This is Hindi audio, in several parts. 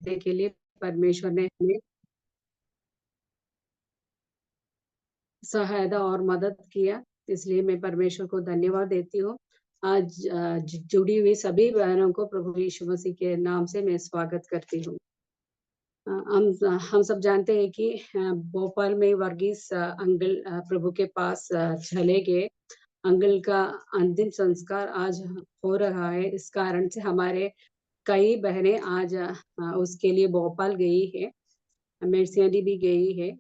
करने के लिए परमेश्वर ने हमें सहायता और मदद किया, इसलिए मैं परमेश्वर को धन्यवाद देती हूँ। आज जुड़ी हुई सभी बहनों को प्रभु यीशु मसीह के नाम से मैं स्वागत करती हूँ। हम सब जानते हैं कि भोपाल में वर्गीस अंकल प्रभु के पास चले गए। अंकल का अंतिम संस्कार आज हो रहा है। इस कारण से हमारे कई बहनें आज उसके लिए भोपाल गई है। मेरसियाली भी गई है।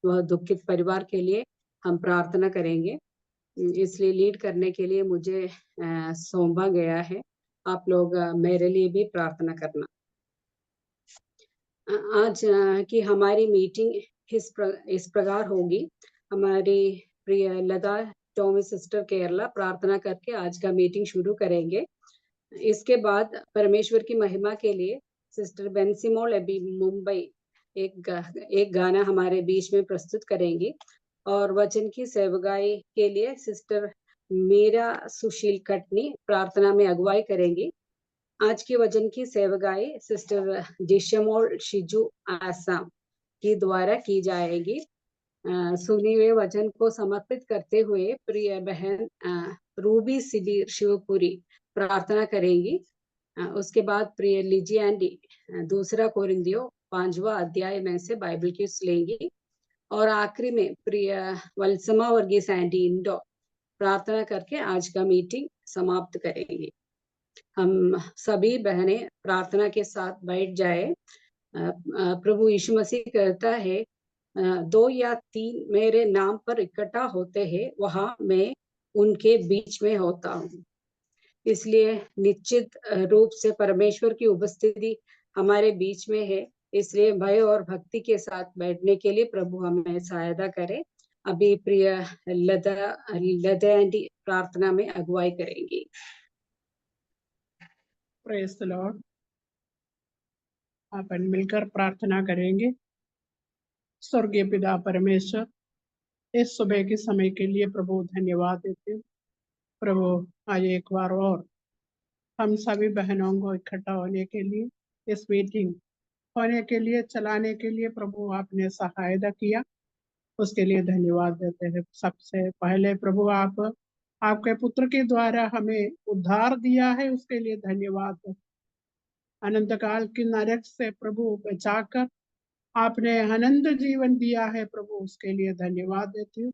वह दुखित परिवार के लिए हम प्रार्थना करेंगे, इसलिए लीड करने के लिए मुझे सौंपा गया है। आप लोग मेरे लिए भी प्रार्थना करना। आज की हमारी मीटिंग इस प्रकार होगी। हमारी प्रिय लता टॉमी सिस्टर केरला प्रार्थना करके आज का मीटिंग शुरू करेंगे। इसके बाद परमेश्वर की महिमा के लिए सिस्टर बेंसिमोल अभी मुंबई एक गाना हमारे बीच में प्रस्तुत करेंगी और वचन की सेवकाई के लिए सिस्टर मीरा सुशील कटनी प्रार्थना में अगुवाई करेंगी। आज की वचन की सेवकाई सिस्टर जिशमोल शिजू आसाम की द्वारा की जाएगी। सुनी हुए वचन को समर्पित करते हुए प्रिय बहन रूबी सिबीर शिवपुरी प्रार्थना करेंगी। उसके बाद प्रिय लिजी एंडी दूसरा कोरिंथियों 5वां अध्याय में से बाइबल क्यूज लेंगी और आखिरी में प्रिय वल्समा वर्गीस एंडी इंडो प्रार्थना करके आज का मीटिंग समाप्त करेंगे। हम सभी बहनें प्रार्थना के साथ बैठ जाए। प्रभु यीशु मसीह कहता है 2 या 3 मेरे नाम पर इकट्ठा होते हैं, वहां मैं उनके बीच में होता हूँ। इसलिए निश्चित रूप से परमेश्वर की उपस्थिति हमारे बीच में है, इसलिए भय और भक्ति के साथ बैठने के लिए प्रभु हमें सहायता करे। अभी प्रिय लता आंटी प्रार्थना में अगुवाई करेंगी। Praise the Lord. अपन मिलकर प्रार्थना करेंगे। स्वर्गीय पिता परमेश्वर, इस सुबह के समय के लिए प्रभु धन्यवाद देते हैं। प्रभु आज एक बार और हम सभी बहनों को इकट्ठा होने के लिए, इस मीटिंग होने के लिए, चलाने के लिए प्रभु आपने सहायता किया, उसके लिए धन्यवाद देते हैं। सबसे पहले प्रभु आपके पुत्र के द्वारा हमें उद्धार दिया है, उसके लिए धन्यवाद। अनंत काल की नरक से प्रभु बचाकर आपने अनंत जीवन दिया है प्रभु, उसके लिए धन्यवाद देती हूँ।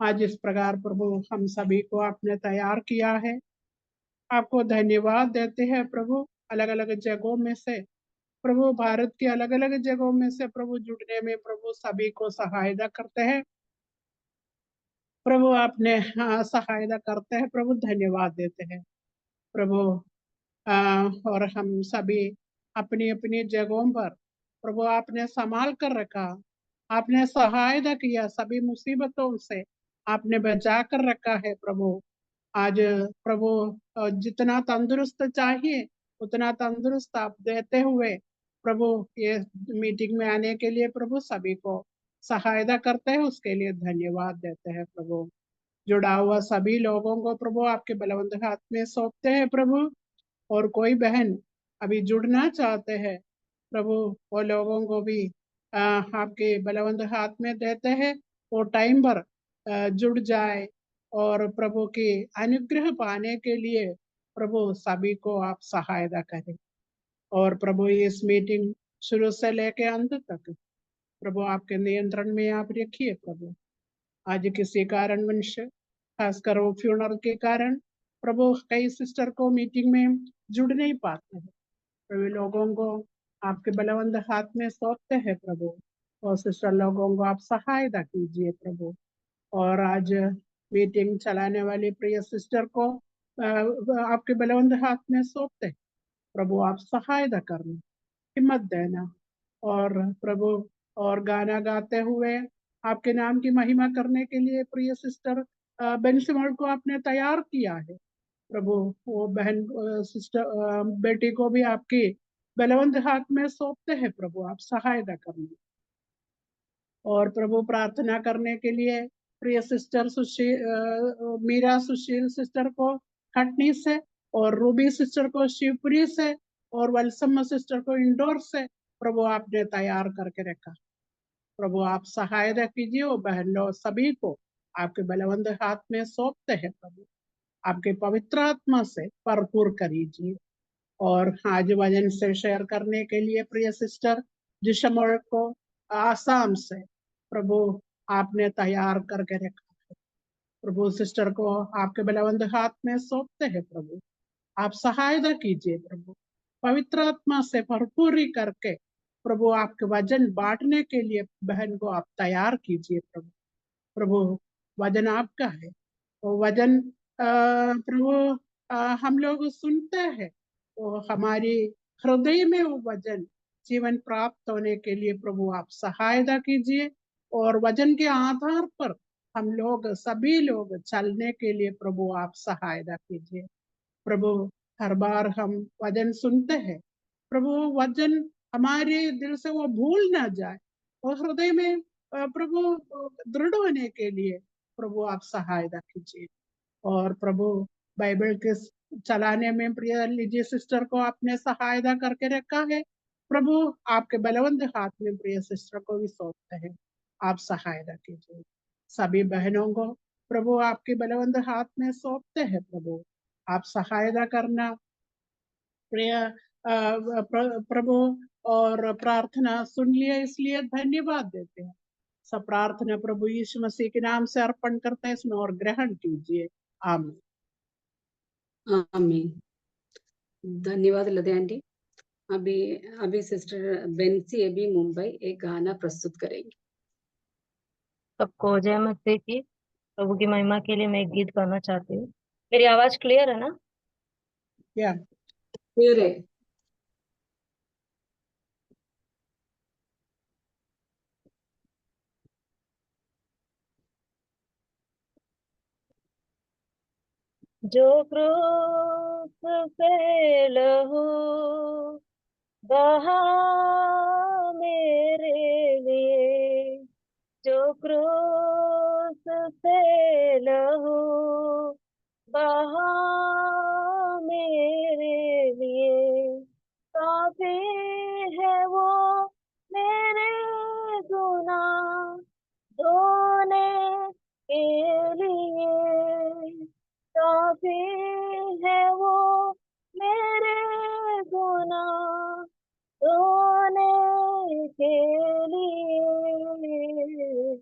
आज इस प्रकार प्रभु हम सभी को आपने तैयार किया है, आपको धन्यवाद देते हैं प्रभु। अलग अलग जगहों में से प्रभु, भारत के अलग अलग जगहों में से प्रभु जुड़ने में प्रभु सभी को सहायता करते हैं प्रभु। आपने सहायता करते हैं प्रभु, धन्यवाद देते हैं प्रभु। और हम सभी अपनी अपनी जगहों पर प्रभु आपने संभाल कर रखा, आपने सहायता किया, सभी मुसीबतों से आपने बचा कर रखा है प्रभु। आज प्रभु जितना तंदुरुस्त चाहिए उतना तंदुरुस्त आप देते हुए प्रभु ये मीटिंग में आने के लिए प्रभु सभी को सहायता करते हैं, उसके लिए धन्यवाद देते हैं प्रभु। जुड़ा हुआ सभी लोगों को प्रभु आपके बलवंत हाथ में सौंपते हैं प्रभु। और कोई बहन अभी जुड़ना चाहते हैं प्रभु, वो लोगों को भी आपके बलवंत हाथ में देते हैं, वो टाइम पर जुड़ जाए और प्रभु के अनुग्रह पाने के लिए प्रभु सभी को आप सहायता करें। और प्रभु इस मीटिंग शुरू से लेके अंत तक प्रभु आपके नियंत्रण में आप रखिए प्रभु। आज किसी कारणवश, खासकर वो फ्यूनरल के कारण प्रभु कई सिस्टर को मीटिंग में जुड़ नहीं पाते हैं प्रभु, लोगों को आपके बलवंत हाथ में सौंपते हैं प्रभु, और सिस्टर लोगों को आप सहायता कीजिए प्रभु। और आज मीटिंग चलाने वाली प्रिय सिस्टर को आपके बलवंत हाथ में सौंपते हैं प्रभु, आप सहायता करना, हिम्मत देना। और प्रभु और गाना गाते हुए आपके नाम की महिमा करने के लिए प्रिय सिस्टर बेंसिमोल को आपने तैयार किया है प्रभु। वो बहन सिस्टर बेटी को भी आपकी बलवंत हाथ में सौंपते हैं प्रभु, आप सहायता करना। और प्रभु प्रार्थना करने के लिए प्रिय सिस्टर मीरा सुशील सिस्टर को खटनी से और रूबी सिस्टर को शिवपुरी से और वलसम्मा सिस्टर को इंडोर से प्रभु आपने तैयार करके रखा। प्रभु आप सहायता कीजिए, वो बहन लोग सभी को आपके बलवंत हाथ में सौंपते हैं। प्रभु आपके पवित्र आत्मा से भरपूर करीजिए। और आज वचन से शेयर करने के लिए प्रिय सिस्टर जिशमोल को आसाम से प्रभु आपने तैयार करके रखा है। प्रभु सिस्टर को आपके बलवंत हाथ में सौंपते हैं। प्रभु आप सहायता कीजिए। प्रभु पवित्र आत्मा से भरपूरी करके प्रभु आपके वचन बांटने के लिए बहन को आप तैयार कीजिए। प्रभु प्रभु वचन आपका है, वो वचन प्रभु हम लोग सुनते हैं, तो हमारी हृदय में वो वचन जीवन प्राप्त होने के लिए प्रभु आप सहायता कीजिए। और वचन के आधार पर हम लोग सभी लोग चलने के लिए प्रभु आप सहायता कीजिए। प्रभु हर बार हम वचन सुनते हैं, प्रभु वचन हमारे दिल से वो भूल ना जाए और हृदय में प्रभु दृढ़ होने के लिए प्रभु आप सहायता कीजिए। और प्रभु बाइबल के चलाने में प्रिय लीजिए सिस्टर को आपने सहायता करके रखा है। प्रभु आपके बलवंत हाथ में प्रिय सिस्टर को भी सौंपते हैं, आप सहायता कीजिए। सभी बहनों को प्रभु आपके बलवंत हाथ में सौंपते हैं। प्रभु आप सहायता करना प्रिय प्रभु, और प्रार्थना सुन लिया इसलिए धन्यवाद देते हैं। सब प्रार्थना प्रभु यीशु मसीह के नाम से अर्पण करते हैं इसमें और ग्रहण कीजिए। आमीन। आमीन। धन्यवाद लदे आंटी। अभी अभी सिस्टर बेंसी अभी मुंबई एक गाना प्रस्तुत करेंगे। सबको जय मसीह की। प्रभु की महिमा के लिए मैं एक गीत गाना चाहती हूँ। मेरी आवाज क्लियर है ना? क्या क्लियर है? जो क्रूस पे लहू बहा मेरे लिए, जो क्रूस पे लहू बहा मेरे लिए, काफी है वो मेरे गुनाह धोने के लिए, काफी है वो मेरे गुनाह धोने के लिए,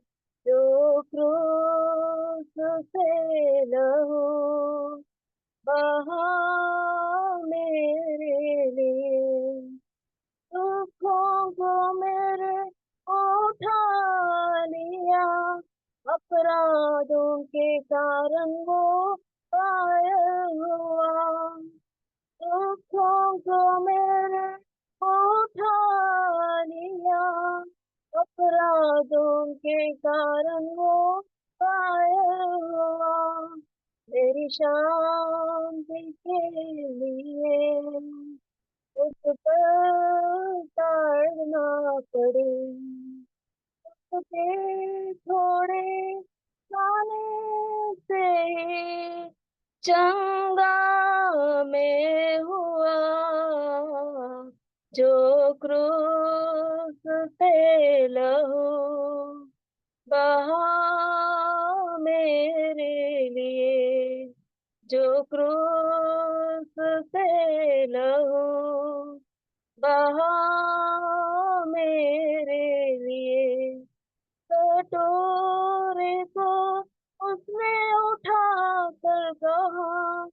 जो क्रूस से लहू बहा मेरे लिए, दुखों को मेरे उठा लिया, अपराधों के कारण वो घायल हुआ, दुखों को मेरे उठा लिया, अपराधों के कारण वो घायल हुआ, मेरी शांति के लिए उस पर ताड़ना पड़े, उसके थोड़े खाने से ही चंगा में हुआ, जो क्रूस पे लहू बहा मेरे लिए, जो क्रूस पे लहू बहा मेरे लिए, कटोरे को उसने उठा कर कहा,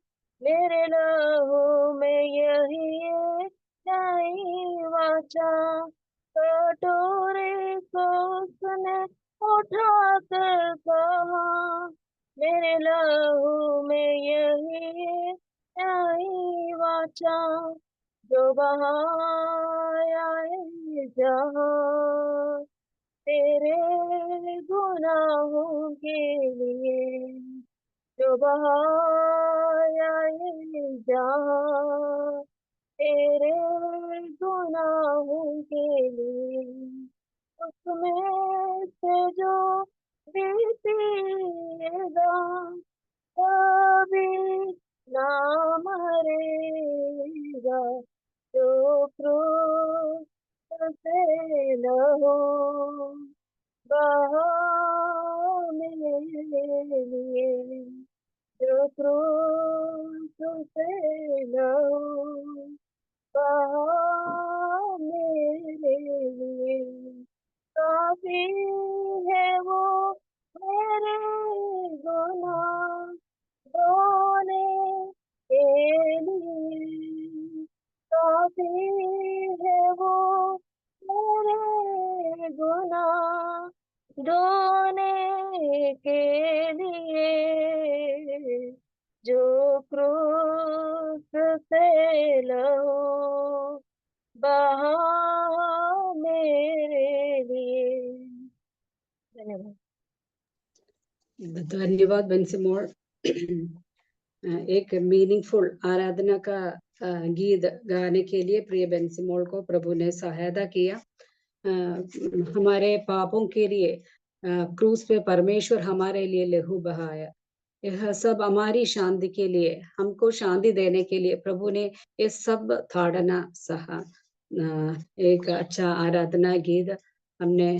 मेरे लहू में यही है नई वाचा, कटोरे को उसने उठा कर कहा, मेरे लहू में यही है नई वाचा, जो बहाया है जहाँ तेरे गुनाहों के लिए, जो बहाया है जहाँ तेरे गुनाहों के लिए, उसमें से जो भी पिएगा कभी ना मरेगा, जो क्रूस से लहू बहा मेरे लिए, जो क्रूस से लहू बहा मेरे लिए, काफी है वो मेरे गुनाह धोने के लिए, काफी है वो मेरे गुनाह धोने के लिए, जो क्रूस से लहू बहा मेरे लिए। धन्यवाद। धन्यवाद बंसीमोल। एक मीनिंगफुल आराधना का गीत गाने के लिए प्रिय बंसीमोल को प्रभु ने सहायता किया। हमारे पापों के लिए क्रूस पे परमेश्वर हमारे लिए लहू बहाया। यह सब हमारी शांति के लिए, हमको शांति देने के लिए प्रभु ने ये सब ताड़ना सहा। एक अच्छा आराधना गीत हमने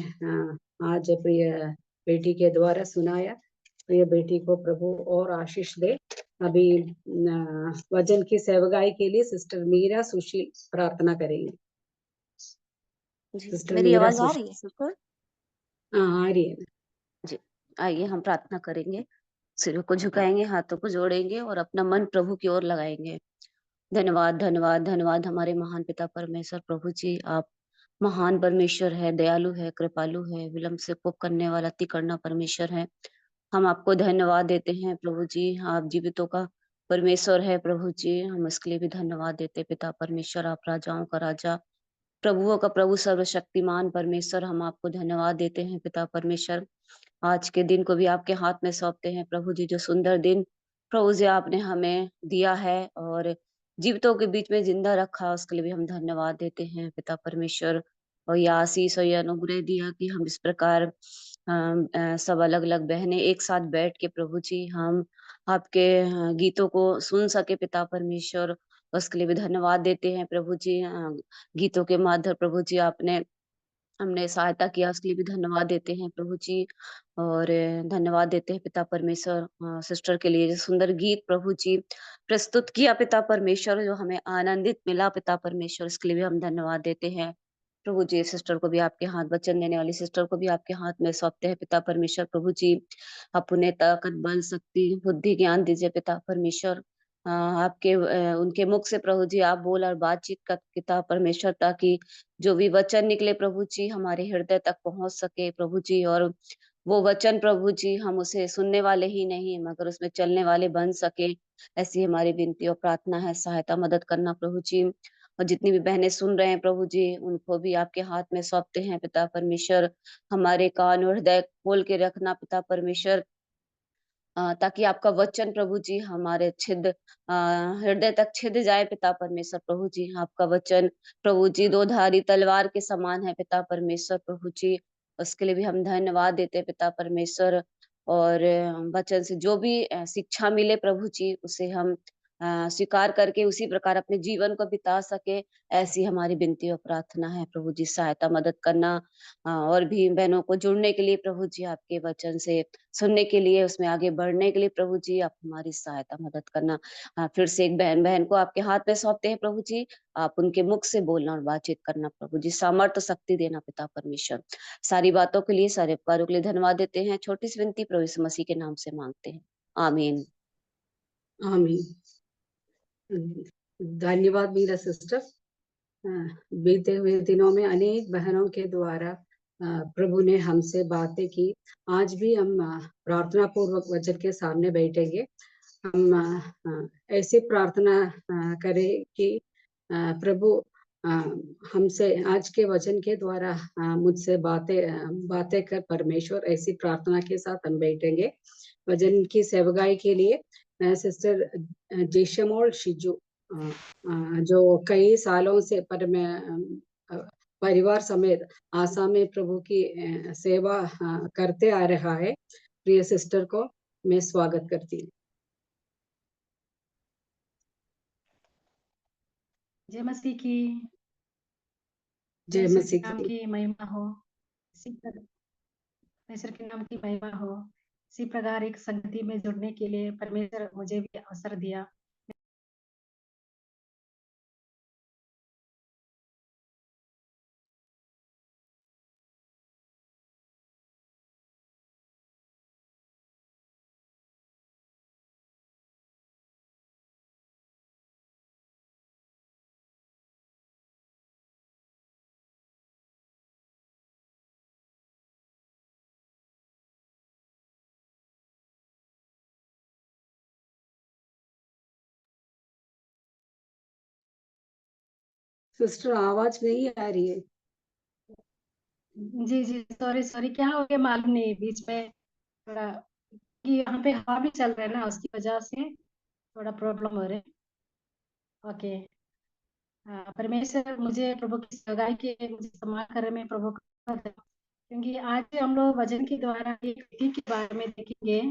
आज प्रिय बेटी के द्वारा सुनाया। प्रिय बेटी को प्रभु और आशीष दे। अभी वचन की सेवकाई के लिए सिस्टर मीरा सुशील प्रार्थना करेंगे। जी, सिस्टर मेरी मीरा आवाज आ सुशील, रही है सिस्टर? हाँ आ रही है। जी, आइए हम प्रार्थना करेंगे, सिरों को झुकाएंगे, हाथों को जोड़ेंगे और अपना मन प्रभु की ओर लगाएंगे। धन्यवाद धन्यवाद धन्यवाद हमारे महान पिता परमेश्वर प्रभु जी, आप महान परमेश्वर है, दयालु है, कृपालु है, विलंब से कोप करने वाला, अति करना परमेश्वर है। हम आपको धन्यवाद देते हैं प्रभु जी, आप जीवितों का परमेश्वर है प्रभु जी, हम इसके लिए भी धन्यवाद देते पिता परमेश्वर, आप राजाओं का राजा, प्रभुओं का प्रभु, सर्वशक्तिमान परमेश्वर, हम आपको धन्यवाद देते हैं पिता परमेश्वर। आज के दिन को भी आपके हाथ में सौंपते हैं प्रभु जी, जो सुंदर दिन प्रभु जी आपने हमें दिया है और जीवितों के बीच में जिंदा रखा, उसके लिए भी हम धन्यवाद देते हैं पिता परमेश्वर। और यह आशीष और यह अनुग्रह दिया कि हम इस प्रकार सब अलग अलग बहनें एक साथ बैठ के प्रभु जी हम आपके गीतों को सुन सके पिता परमेश्वर, उसके लिए भी धन्यवाद देते हैं प्रभु जी। गीतों के माध्यम प्रभु जी आपने हमने सहायता किया, उसके लिए भी धन्यवाद देते हैं प्रभु जी। और धन्यवाद देते हैं पिता परमेश्वर सिस्टर के लिए जो सुंदर गीत प्रभु जी प्रस्तुत किया पिता परमेश्वर, जो हमें आनंदित मिला पिता परमेश्वर, इसके लिए भी हम धन्यवाद देते हैं प्रभु जी। सिस्टर को भी आपके हाथ, वचन देने वाली सिस्टर को भी आपके हाथ में सौंपते हैं पिता परमेश्वर प्रभु जी। आप उन्हें ताकत, बल, शक्ति, बुद्धि, ज्ञान दीजिए पिता परमेश्वर। आपके उनके मुख से प्रभु जी आप बोल और बातचीत कर पिता परमेश्वर, ताकि जो भी वचन निकले प्रभु जी हमारे हृदय तक पहुंच सके प्रभु जी, और वो वचन प्रभु जी हम उसे सुनने वाले ही नहीं मगर उसमें चलने वाले बन सके, ऐसी हमारी विनती और प्रार्थना है। सहायता मदद करना प्रभु जी। और जितनी भी बहनें सुन रहे हैं प्रभु जी, उनको भी आपके हाथ में सौंपते हैं पिता परमेश्वर। हमारे कान और हृदय खोल के रखना पिता परमेश्वर, ताकि आपका वचन प्रभु जी हमारे छिद हृदय तक छिद जाए पिता परमेश्वर प्रभु जी। आपका वचन प्रभु जी दो धारी तलवार के समान है पिता परमेश्वर प्रभु जी, उसके लिए भी हम धन्यवाद देते हैं पिता परमेश्वर। और वचन से जो भी शिक्षा मिले प्रभु जी, उसे हम स्वीकार करके उसी प्रकार अपने जीवन को बिता सके, ऐसी हमारी विनती और प्रार्थना है प्रभु जी। सहायता मदद करना, और भी बहनों को जुड़ने के लिए प्रभु जी, आपके वचन से सुनने के लिए, उसमें आगे बढ़ने के लिए प्रभु जी आप हमारी सहायता मदद करना। फिर से एक बहन को आपके हाथ में सौंपते हैं प्रभु जी, आप उनके मुख से बोलना और बातचीत करना प्रभु जी, सामर्थ्य शक्ति देना पिता परमेश्वर। सारी बातों के लिए, सारे उपकारों के लिए धन्यवाद देते हैं। छोटी सी विनती प्रभु यीशु मसीह के नाम से मांगते हैं, आमीन। आमीन। धन्यवाद मीरा सिस्टर। बीते हुए दिनों में अनेक बहनों के द्वारा प्रभु ने हमसे बातें की। आज भी हम प्रार्थना पूर्वक वचन के सामने बैठेंगे। हम ऐसे प्रार्थना करें कि प्रभु हमसे आज के वचन के द्वारा मुझसे बातें कर परमेश्वर, ऐसी प्रार्थना के साथ हम बैठेंगे। वचन की सेवकाई के लिए सिस्टर जेशमोल शिजू, जो कई सालों से परिवार समेत आसाम में प्रभु की सेवा करते आ रहा है, प्रिय सिस्टर को मैं स्वागत करती हूँ। जय मसीह की जय परमेश्वर के मसीह नाम की। की महिमा हो। परमेश्वर के नाम की महिमा हो। इसी प्रकार एक संगति में जुड़ने के लिए परमेश्वर मुझे भी अवसर दिया। सिस्टर आवाज नहीं आ रही है। जी जी, सॉरी क्या हो गया मालूम नहीं, बीच में थोड़ा कि यहाँ पे हवा भी चल रहा है ना, उसकी वजह से थोड़ा प्रॉब्लम हो रहा है। ओके। परमेश्वर मुझे प्रभु की सगाई के मुझे सम्मान करने में प्रभु का धन्यवाद, क्योंकि आज हम लोग वचन के द्वारा एक व्यक्ति के बारे में देखेंगे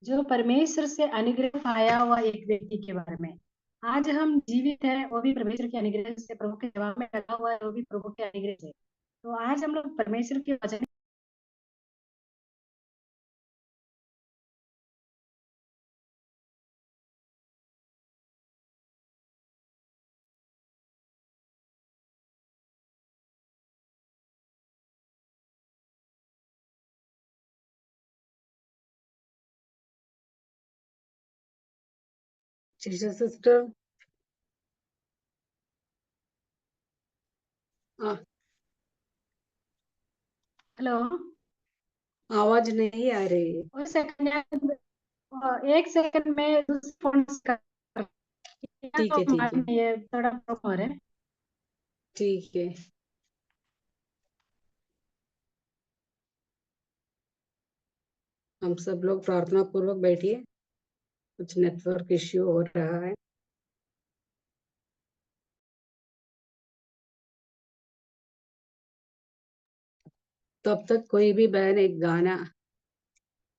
जो परमेश्वर से अनुग्रह पाया हुआ एक व्यक्ति के बारे में। आज हम जीवित है वो भी परमेश्वर के अनुग्रह से, प्रभु के जवाब में लगा हुआ है वो भी प्रभु के अनुग्रह से। तो आज हम लोग परमेश्वर के वचन सिस्टर हेलो, आवाज नहीं आ रही है। और सेकंड, एक सेकंड में दूसरे फोन का ठीक है ठीक है ये थोड़ा प्रॉब्लम हो रहा है। ठीक है। हम सब लोग प्रार्थना पूर्वक बैठिए, कुछ नेटवर्क इश्यू हो रहा है। तब तक कोई भी बहन एक गाना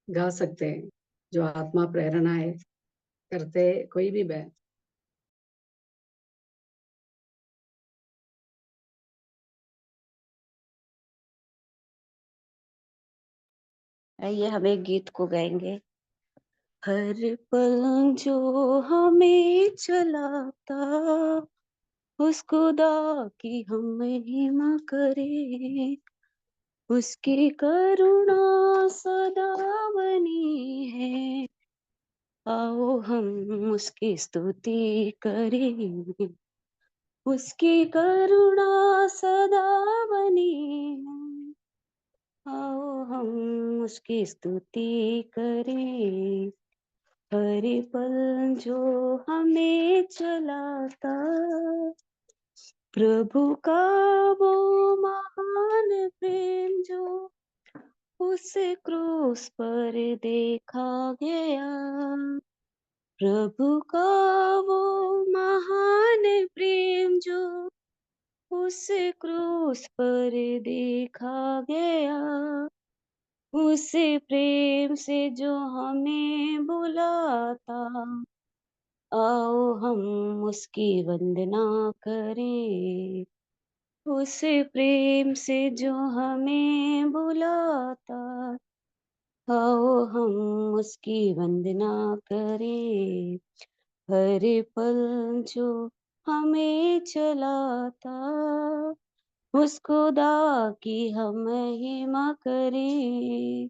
गा सकते हैं जो आत्मा प्रेरणा है करते, कोई भी बहन। आइए हम एक गीत को गाएंगे। हर पल जो हमें चलाता, उस खुदा की हम महिमा करें, उसकी करुणा सदा बनी है, आओ हम उसकी स्तुति करें, उसकी करुणा सदा बनी है, आओ हम उसकी स्तुति करें। हर पल जो हमें चलाता, प्रभु का वो महान प्रेम जो उस क्रूस पर देखा गया, प्रभु का वो महान प्रेम जो उस क्रूस पर देखा गया, उस प्रेम से जो हमें बुलाता, आओ हम उसकी वंदना करें, उस प्रेम से जो हमें बुलाता, आओ हम उसकी वंदना करें। हर पल जो हमें चलाता, उस खुदा की हम महिमा करें,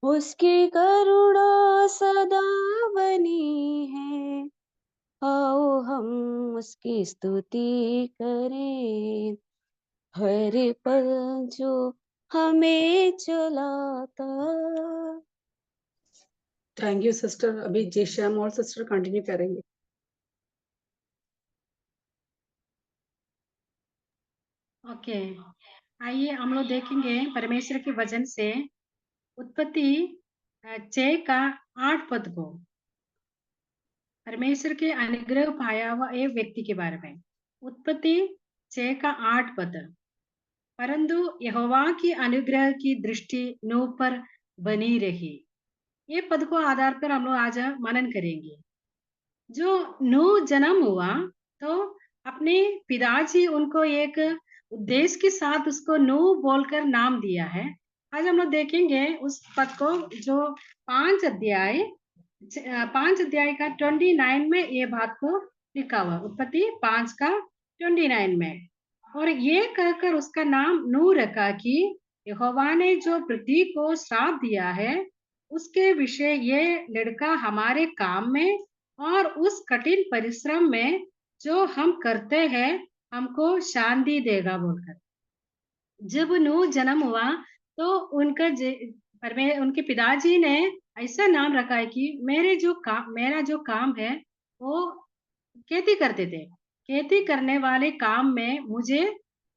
उसकी करुणा सदा बनी है, आओ हम उसकी स्तुति करें। हर पल जो हमें चलाता। Thank you sister. अभी जय श्याम और सिस्टर कंटिन्यू करेंगे। ओके, आइए हम लोग देखेंगे परमेश्वर के वचन से उत्पत्ति 6 का 8 पद को, परमेश्वर के अनुग्रह पाया हुआ एक व्यक्ति के बारे में। उत्पत्ति 6 का 8 पद। परंतु यहोवा की अनुग्रह की दृष्टि नूह पर बनी रही। ये पद को आधार पर हम लोग आज मनन करेंगे। जो नूह जन्म हुआ तो अपने पिताजी उनको एक उद्देश्य के साथ उसको नूह बोलकर नाम दिया है। आज हम लोग देखेंगे उस पद को, जो 5 अध्याय का 29 में ये बात को लिखा हुआ, उत्पत्ति 5 का 29 में। और ये कहकर उसका नाम नूह रखा कि यहोवा ने जो पृथ्वी को श्राप दिया है उसके विषय ये लड़का हमारे काम में और उस कठिन परिश्रम में जो हम करते हैं हमको शांति देगा बोलकर। जब नूह जन्म हुआ तो उनके पिताजी ने ऐसा नाम रखा है कि मेरा जो काम है वो खेती करते थे। खेती करने वाले काम में मुझे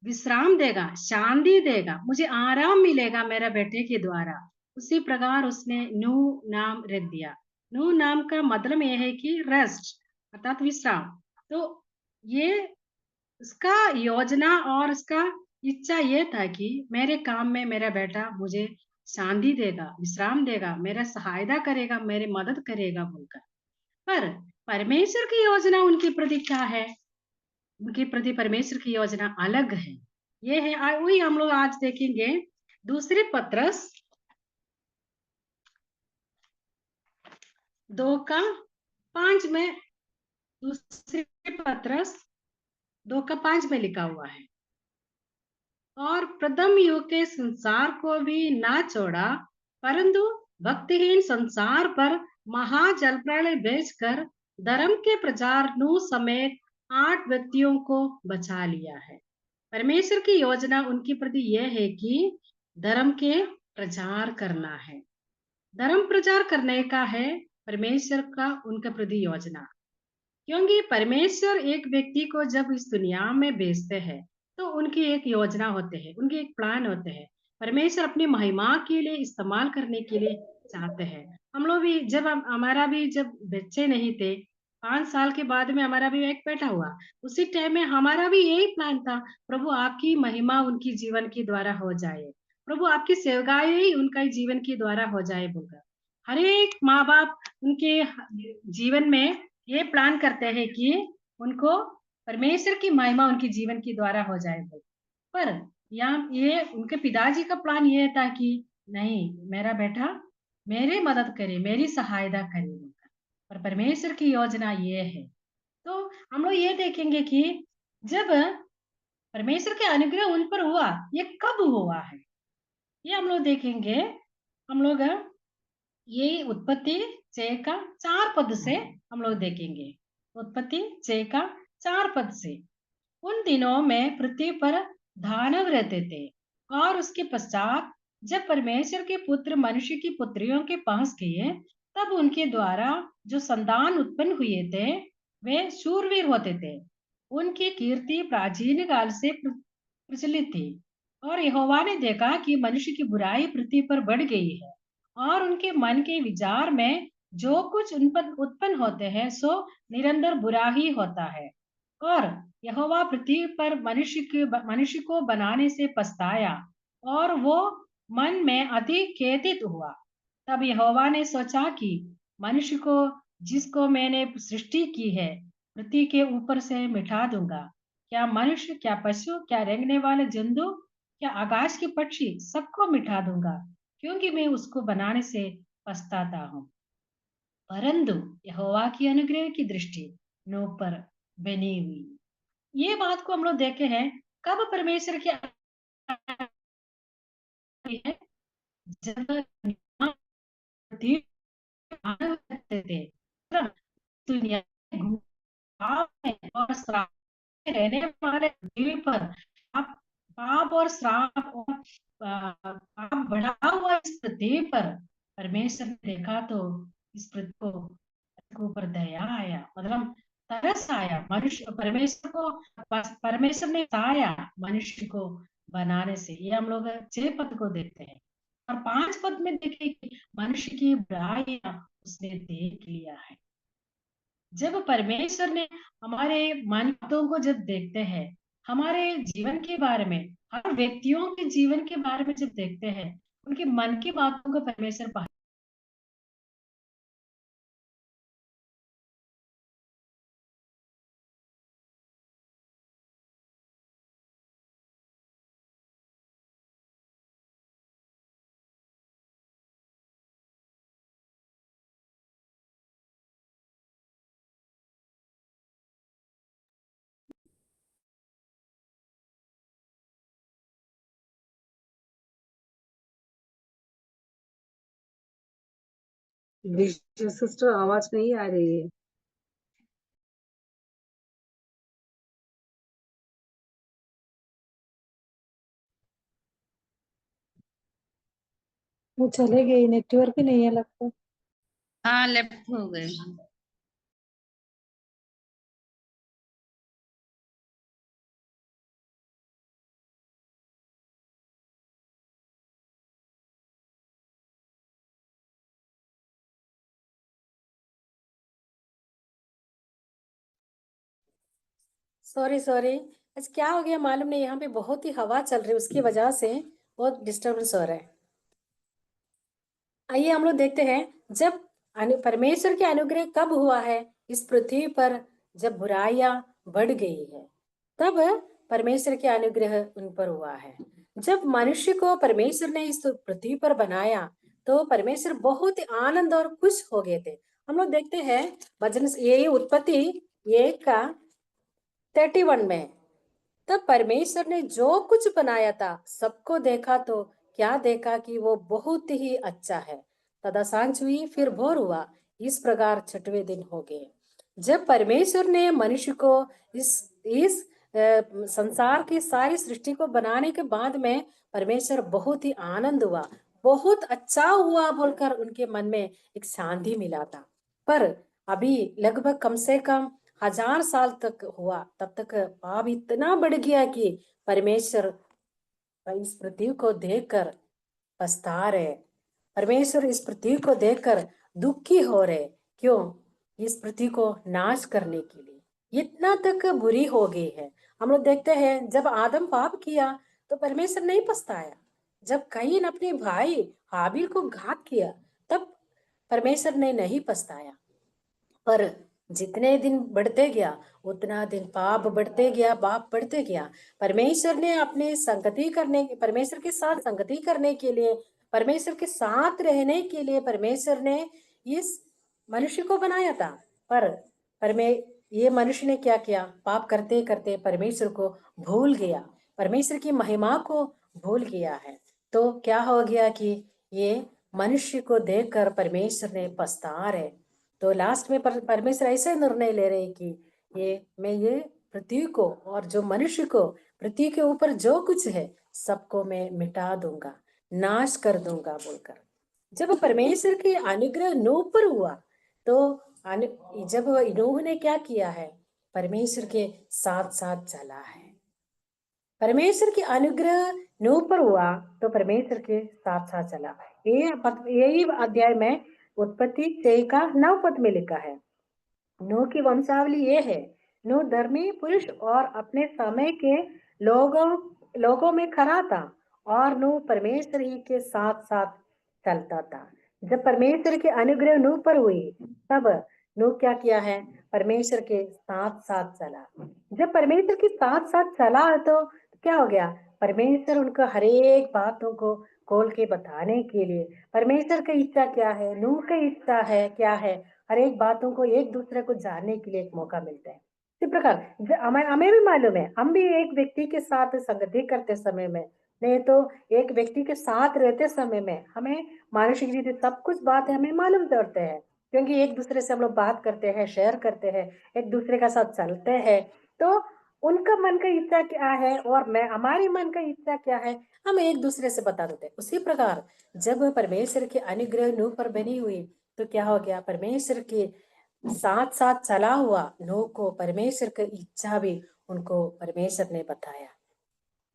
विश्राम देगा, शांति देगा, मुझे आराम मिलेगा मेरा बेटे के द्वारा। उसी प्रकार उसने नूह नाम रख दिया। नूह नाम का मतलब यह है कि रेस्ट अर्थात विश्राम। तो ये उसका योजना और उसका इच्छा ये था कि मेरे काम में मेरा बेटा मुझे शांति देगा, विश्राम देगा, मेरा सहायता करेगा, मेरी मदद करेगा बोलकर। पर परमेश्वर की योजना उनके प्रति क्या है? उनके प्रति परमेश्वर की योजना अलग है। ये है वही हम लोग आज देखेंगे। दूसरे पत्रस 2:5 में, दूसरे पत्रस 2:5 में लिखा हुआ है, और प्रथम युग के संसार को भी ना छोड़ा, परंतु भक्तिहीन संसार पर महाजल प्रलय भेजकर धर्म के प्रचार नूह समेत 8 व्यक्तियों को बचा लिया है। परमेश्वर की योजना उनके प्रति यह है कि धर्म के प्रचार करना है। धर्म प्रचार करने का है परमेश्वर का उनके प्रति योजना। क्योंकि परमेश्वर एक व्यक्ति को जब इस दुनिया में भेजते हैं तो उनकी एक योजना होते हैं, उनके एक प्लान होते हैं। परमेश्वर अपनी महिमा के लिए इस्तेमाल करने के लिए चाहते हैं। हम लोग भी जब हमारा भी जब बच्चे नहीं थे, 5 साल के बाद में हमारा भी एक बेटा हुआ, उसी टाइम में हमारा भी यही प्लान था, प्रभु आपकी महिमा उनकी जीवन के द्वारा हो जाए, प्रभु आपकी सेवकाई उनका जीवन के द्वारा हो जाए बोलकर। हर एक माँ बाप उनके जीवन में ये प्लान करते हैं कि उनको परमेश्वर की महिमा उनके जीवन के द्वारा हो जाए। पर यहाँ ये उनके पिताजी का प्लान ये था कि नहीं, मेरा बेटा मेरी मदद करे, मेरी सहायता करे। पर परमेश्वर की योजना ये है। तो हम लोग ये देखेंगे कि जब परमेश्वर के अनुग्रह उन पर हुआ, ये कब हुआ है, ये हम लोग देखेंगे। हम लोग ये उत्पत्ति 6 का 4 पद से हम लोग देखेंगे। उत्पत्ति 6 का 4 पद से, उन दिनों में पृथ्वी पर दानव रहते थे, और उसके पश्चात जब परमेश्वर के पुत्र मनुष्य की पुत्रियों के पास गए, तब उनके द्वारा जो संतान उत्पन्न हुए थे वे शूरवीर होते थे। उनकी कीर्ति प्राचीन काल से प्रचलित थी। और यहोवा ने देखा कि मनुष्य की बुराई पृथ्वी पर बढ़ गई है, और उनके मन के विचार में जो कुछ उन पर उत्पन्न होते हैं सो निरंतर बुरा ही होता है। और यहोवा पृथ्वी पर मनुष्य को बनाने से पछताया, और वो मन में अति खेदित हुआ। तब यहोवा ने सोचा कि मनुष्य को जिसको मैंने सृष्टि की है पृथ्वी के ऊपर से मिटा दूंगा। क्या मनुष्य, क्या पशु, क्या रेंगने वाले जंतु, क्या आकाश के पक्षी, सबको मिटा दूंगा, क्योंकि मैं उसको बनाने से पछताता हूँ। परंतु यहोवा की अनुग्रह की दृष्टि नूह पर बनी हुई। ये बात को हम लोग देखे हैं कब परमेश्वर की है, जब करते थे दुनिया और श्राप रहने वाले पृथ्वी पर पाप और श्राप और पाप बढ़ा हुआ इस पृथ्वी पर परमेश्वर ने देखा तो इस पृथ्वी को ऊपर दया आया, मतलब तरस आया। मनुष्य परमेश्वर ने आया मनुष्य को बनाने से। ये हम लोग 6 पद को देखते हैं। और 5 पद में देखें कि मनुष्य की बुराइयां उसने देख लिया है। जब परमेश्वर ने हमारे मानवों को जब देखते हैं, हमारे जीवन के बारे में, हर व्यक्तियों के जीवन के बारे में जब देखते हैं, उनके मन की बातों को परमेश्वर सिस्टर आवाज नहीं आ रही है। वो चले गए, नेटवर्क ही नहीं है लगता। हाँ लेफ्ट हो गए। सॉरी सॉरी, आज क्या हो गया मालूम नहीं, यहाँ पे बहुत ही हवा चल रही है, उसकी वजह से बहुत डिस्टरबेंस हो रहा है। आइए हम लोग देखते हैं, जब परमेश्वर के अनुग्रह कब हुआ है इस पृथ्वी पर, जब बुराइयां बढ़ गई है तब परमेश्वर के अनुग्रह उन पर हुआ है। जब मनुष्य को परमेश्वर ने इस पृथ्वी पर बनाया तो परमेश्वर बहुत ही आनंद और खुश हो गए थे। हम लोग देखते हैं वचन, ये उत्पत्ति 1 का 31 में, तब परमेश्वर ने जो कुछ बनाया था सबको देखा तो क्या देखा कि वो बहुत ही अच्छा है। तदा सांझ हुई, फिर भोर हुआ, इस प्रकार 6वें दिन हो गए। जब परमेश्वर ने मनुष्य को इस संसार की सारी सृष्टि को बनाने के बाद में परमेश्वर बहुत ही आनंद हुआ, बहुत अच्छा हुआ बोलकर उनके मन में एक शांति मिला था। पर अभी लगभग कम से कम 1000 साल तक हुआ, तब तक पाप इतना बढ़ गया कि परमेश्वर इस पृथ्वी को देखकर पछता रहे, परमेश्वर इस पृथ्वी को देखकर दुखी हो रहे। क्यों? इस पृथ्वी को नाश करने के लिए इतना तक बुरी हो गई है। हम लोग देखते हैं जब आदम पाप किया तो परमेश्वर नहीं पछताया। जब कईन अपने भाई हाबिल को घात किया तब परमेश्वर ने नहीं पछताया। पर जितने दिन बढ़ते गया उतना दिन पाप बढ़ते गया, पाप बढ़ते गया। परमेश्वर ने अपने संगति करने, परमेश्वर के साथ संगति करने के लिए, परमेश्वर के साथ रहने के लिए परमेश्वर ने इस मनुष्य को बनाया था। पर ये मनुष्य ने क्या किया? पाप करते करते परमेश्वर को भूल गया, परमेश्वर की महिमा को भूल गया है। तो क्या हो गया कि ये मनुष्य को देखकर परमेश्वर ने पछता रहे। तो लास्ट में परमेश्वर ऐसे निर्णय ले रहे कि मैं ये पृथ्वी को और जो मनुष्य को, पृथ्वी के ऊपर जो कुछ है सबको मैं मिटा दूंगा, नाश कर दूंगा बोलकर। जब परमेश्वर के अनुग्रह नूह पर हुआ तो जब नूह ने क्या किया है? परमेश्वर के साथ साथ चला है। परमेश्वर की अनुग्रह नूह पर हुआ तो परमेश्वर के साथ साथ चला। यही अध्याय में उत्पत्ति 6 का 9 पद में लिखा है। नूह की वंशावली ये है, नूह धर्मी पुरुष और अपने समय के लोगों में खरा था और नूह परमेश्वर ही के साथ साथ चलता था। जब परमेश्वर के अनुग्रह नूह पर हुई तब नूह क्या किया है? परमेश्वर के साथ साथ चला। जब परमेश्वर के साथ साथ चला तो क्या हो गया? परमेश्वर उनको हर एक बातों को खोल के बताने के लिए, परमेश्वर की इच्छा क्या है, नूह की इच्छा है क्या है, हर एक बातों को एक दूसरे को जानने के लिए एक मौका मिलता है। इसी प्रकार हमें भी मालूम है, हम भी एक व्यक्ति के साथ संगति करते समय में, नहीं तो एक व्यक्ति के साथ रहते समय में हमें मानसिक रीति सब कुछ बात है हमें मालूम करते हैं, क्योंकि एक दूसरे से हम लोग बात करते हैं, शेयर करते हैं, एक दूसरे का साथ चलते हैं। तो उनका मन का इच्छा क्या है और हमारी मन का इच्छा क्या है हम एक दूसरे से बता देते हैं। उसी प्रकार जब परमेश्वर के अनुग्रह नूह पर बनी हुई तो क्या हो गया? परमेश्वर के साथ साथ चला हुआ नूह को परमेश्वर की इच्छा भी उनको परमेश्वर ने बताया।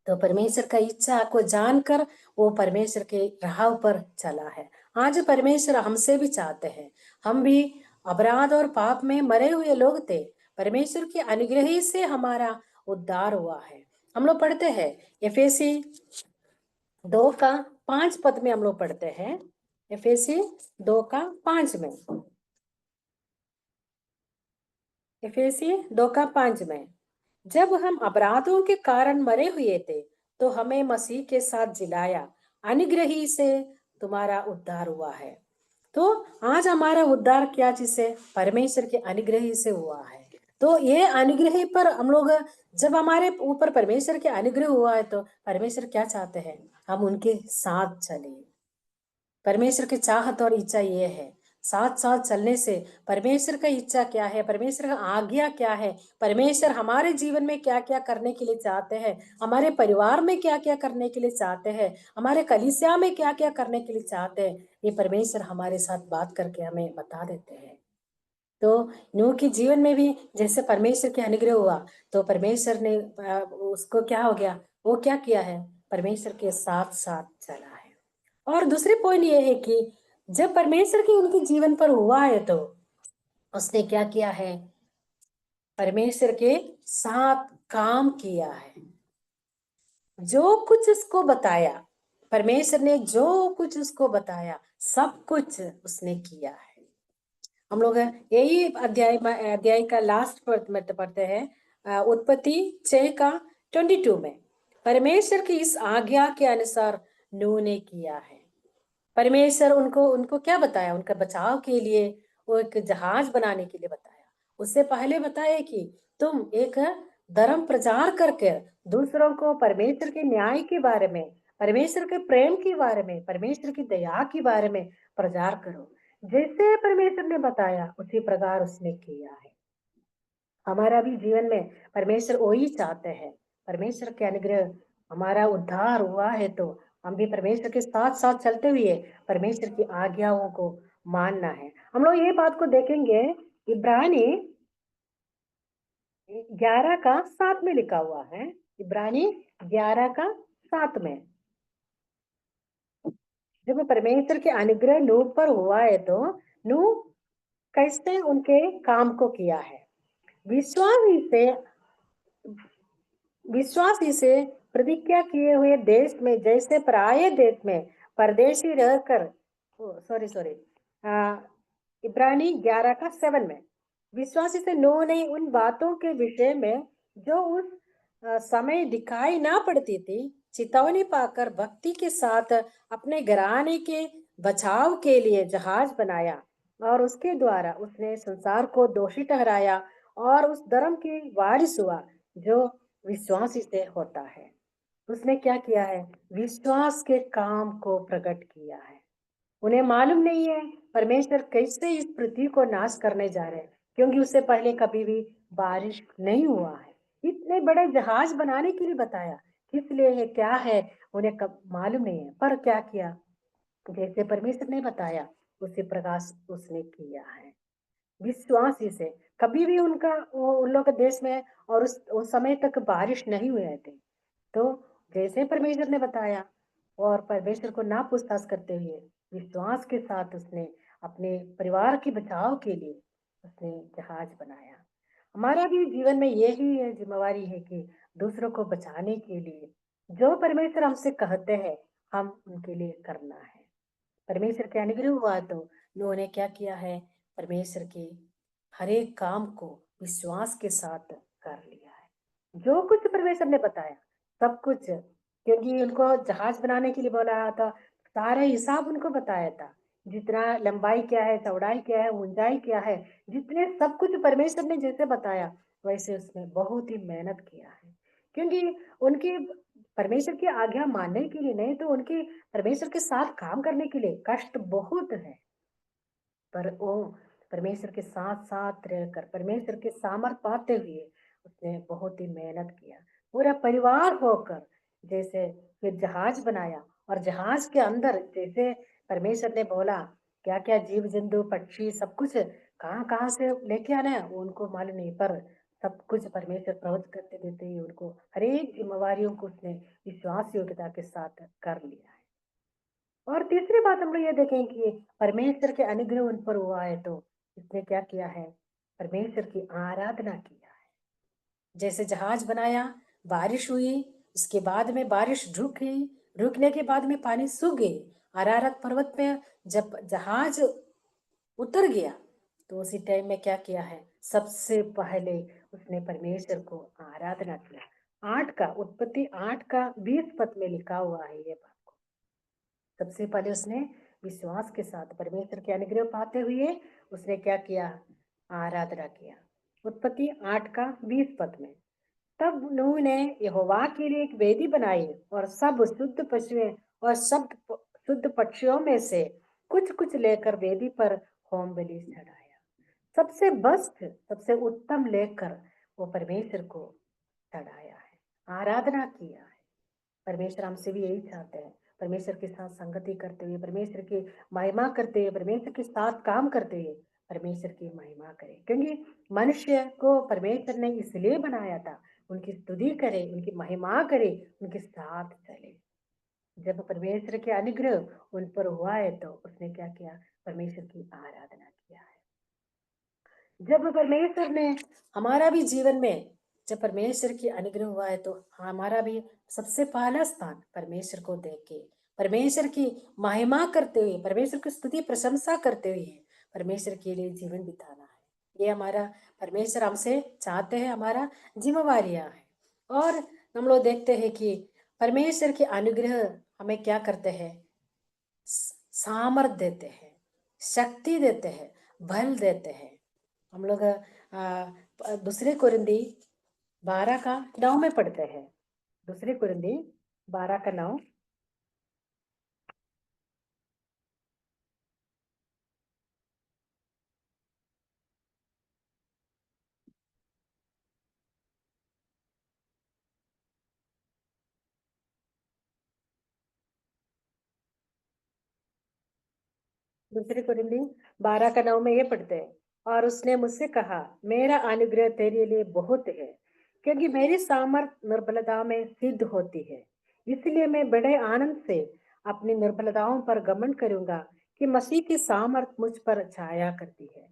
तो परमेश्वर का इच्छा को जानकर वो परमेश्वर के राह पर चला है। आज परमेश्वर हमसे भी चाहते हैं, हम भी अपराध और पाप में मरे हुए लोग थे, परमेश्वर के अनुग्रह ही से हमारा उद्धार हुआ है। हम लोग पढ़ते हैं एफेसी 2 का 5 पद में, हम लोग पढ़ते हैं एफेसी 2 का 5 में, एफेसी 2 का 5 में, जब हम अपराधों के कारण मरे हुए थे तो हमें मसीह के साथ जिलाया, अनुग्रह ही से तुम्हारा उद्धार हुआ है। तो आज हमारा उद्धार क्या चीज से? परमेश्वर के अनुग्रह ही से हुआ है। तो ये अनुग्रह पर हम लोग, जब हमारे ऊपर परमेश्वर के अनुग्रह हुआ है तो परमेश्वर क्या चाहते हैं? हम उनके साथ चले। परमेश्वर की चाहत और इच्छा ये है। साथ साथ चलने से परमेश्वर का इच्छा क्या है, परमेश्वर का आज्ञा क्या है, परमेश्वर हमारे जीवन में क्या क्या करने के लिए चाहते हैं, हमारे परिवार में क्या क्या करने के लिए चाहते हैं, हमारे कलीसिया में क्या क्या करने के लिए चाहते हैं, ये परमेश्वर हमारे साथ बात करके हमें बता देते हैं। तो नूह के जीवन में भी जैसे परमेश्वर के अनुग्रह हुआ, तो परमेश्वर ने उसको क्या हो गया, वो क्या किया है, परमेश्वर के साथ साथ चला है। और दूसरी पॉइंट ये है कि जब परमेश्वर की उनके जीवन पर हुआ है, तो उसने क्या किया है, परमेश्वर के साथ काम किया है। जो कुछ उसको बताया, परमेश्वर ने जो कुछ उसको बताया, सब कुछ उसने किया है। हम लोग यही अध्याय का लास्ट पढ़ते हैं, उत्पत्ति 6 का 22 में। परमेश्वर की इस आज्ञा के अनुसार नूह ने किया है। परमेश्वर उनको क्या बताया, उनका बचाव के लिए वो एक जहाज बनाने के लिए बताया। उससे पहले बताया कि तुम एक धर्म प्रचार करके दूसरों को परमेश्वर के न्याय के बारे में, परमेश्वर के प्रेम के बारे में, परमेश्वर की दया के बारे में प्रचार करो। जैसे परमेश्वर ने बताया उसी प्रकार उसने किया है। हमारा भी जीवन में परमेश्वर वही चाहते हैं। परमेश्वर के अनुग्रह, हमारा उद्धार हुआ है तो हम भी परमेश्वर के साथ साथ चलते हुए परमेश्वर की आज्ञाओं को मानना है। हम लोग ये बात को देखेंगे, इब्रानी 11 का 7 में लिखा हुआ है। इब्रानी 11 का 7 में जब परमेश्वर के अनुग्रह नूह पर हुआ है, तो नूह कैसे उनके काम को किया है। विश्वासी से प्रतिज्ञा किए हुए देश में, जैसे पराये देश में परदेशी रहकर, इब्रानी 11 का 7 में, विश्वासी से नूह ने उन बातों के विषय में जो उस समय दिखाई ना पड़ती थी, चेतावनी पाकर भक्ति के साथ अपने घराने के बचाव के लिए जहाज बनाया, और उसके द्वारा उसने संसार को दोषी ठहराया और उस धर्म की वारिस हुआ जो विश्वासी से होता है। उसने क्या किया है, विश्वास के काम को प्रकट किया है। उन्हें मालूम नहीं है परमेश्वर कैसे इस पृथ्वी को नाश करने जा रहे हैं, क्योंकि उससे पहले कभी भी बारिश नहीं हुआ है। इतने बड़े जहाज बनाने के लिए बताया, किस लिए है, क्या है, उन्हें कब मालूम नहीं है। पर क्या किया, जैसे परमेश्वर ने बताया उसी प्रकाश उसने किया है। विश्वासी से कभी भी उन लोग के देश में और उस समय तक बारिश नहीं हुए थे, तो जैसे परमेश्वर ने बताया और परमेश्वर को ना पूछताछ करते हुए विश्वास के साथ उसने अपने परिवार के बचाव के लिए उसने जहाज बनाया। हमारा भी जीवन में यही है, जिम्मेवारी है कि दूसरों को बचाने के लिए जो परमेश्वर हमसे कहते हैं हम उनके लिए करना है। परमेश्वर के अनुग्रह हुआ तो उन्होंने क्या किया है, परमेश्वर के हर एक काम को विश्वास के साथ कर लिया है। जो कुछ परमेश्वर ने बताया सब कुछ, क्योंकि उनको जहाज बनाने के लिए बोला था, सारा हिसाब उनको बताया था, जितना लंबाई क्या है, चौड़ाई क्या है, ऊंचाई क्या है, जितने सब कुछ परमेश्वर ने जैसे बताया वैसे उसने बहुत ही मेहनत किया है। क्योंकि उनकी परमेश्वर की आज्ञा मानने के लिए नहीं, तो उनके परमेश्वर के साथ काम करने के लिए कष्ट बहुत है। पर वो परमेश्वर के साथ साथ रहकर परमेश्वर के सामर्थ पाते हुए उसने बहुत ही मेहनत किया, पूरा परिवार होकर जैसे फिर जहाज बनाया। और जहाज के अंदर जैसे परमेश्वर ने बोला क्या क्या जीव जंतु पक्षी सब कुछ कहाँ कहाँ से लेके आना है वो उनको मालूम नहीं, पर सब कुछ परमेश्वर प्रवृत्त करते देते ही उनको हर एक जिम्मेवारियों को उसने विश्वास योग्यता के साथ कर लिया है। और तीसरी बात हम लोग ये देखें कि परमेश्वर के अनुग्रह उन पर हुआ है, तो इसने क्या किया है, परमेश्वर की आराधना किया है। जैसे जहाज बनाया, बारिश हुई, उसके बाद में बारिश रुक गई, रुकने के बाद में पानी सूख गई। अरारत पर्वत पे जब जहाज उतर गया तो उसी टाइम में क्या किया है, सबसे पहले उसने परमेश्वर को आराधना किया। उत्पत्ति 8 का 20 पद में लिखा हुआ है ये बात को। सबसे पहले उसने विश्वास के साथ परमेश्वर के अनुग्रह पाते हुए उसने क्या किया, आराधना किया। उत्पत्ति 8 का 20 पद में, तब नूह ने यहोवा के लिए एक वेदी बनाई और सब शुद्ध पशुओं और सब शुद्ध पक्षियों में से कुछ कुछ लेकर वेदी पर होम बलि चढ़ाया, सबसे बेस्ट, सबसे उत्तम लेकर वो परमेश्वर को चढ़ाया है, आराधना किया है। परमेश्वर हमसे भी यही चाहते हैं, परमेश्वर के साथ संगति करते हुए, परमेश्वर की महिमा करते हुए, परमेश्वर के साथ काम करते हुए परमेश्वर की महिमा करें, क्योंकि मनुष्य को परमेश्वर ने इसलिए बनाया था, उनकी स्तुति करे, उनकी महिमा करे, उनके साथ चले। जब परमेश्वर के अनुग्रह उन पर हुआ है तो उसने क्या किया, परमेश्वर की आराधना किया है। जब परमेश्वर ने हमारा भी जीवन में, जब परमेश्वर की अनुग्रह हुआ है तो हमारा भी सबसे पहला स्थान परमेश्वर को देख के, परमेश्वर की महिमा करते हुए, परमेश्वर की स्तुति प्रशंसा करते हुए परमेश्वर के लिए जीवन बिताना है। ये हमारा परमेश्वर हमसे चाहते हैं, हमारा जिम्मेवारियां है। और हम लोग देखते हैं कि परमेश्वर के अनुग्रह हमें क्या करते हैं, सामर्थ देते हैं, शक्ति देते हैं, बल देते हैं। हम लोग दूसरे कुरिन्दी 12:9 में पढ़ते हैं, दूसरे कुरिन्दी 12:9। दूसरी कुरिन्दी 12:9 में ये पढ़ते हैं, और उसने मुझसे कहा, मेरा अनुग्रह तेरे लिए बहुत है, क्योंकि मेरी सामर्थ निर्बलता में सिद्ध होती है। इसलिए मैं बड़े आनंद से अपनी निर्बलताओं पर गमन करूंगा कि मसीह की सामर्थ मुझ पर छाया करती है।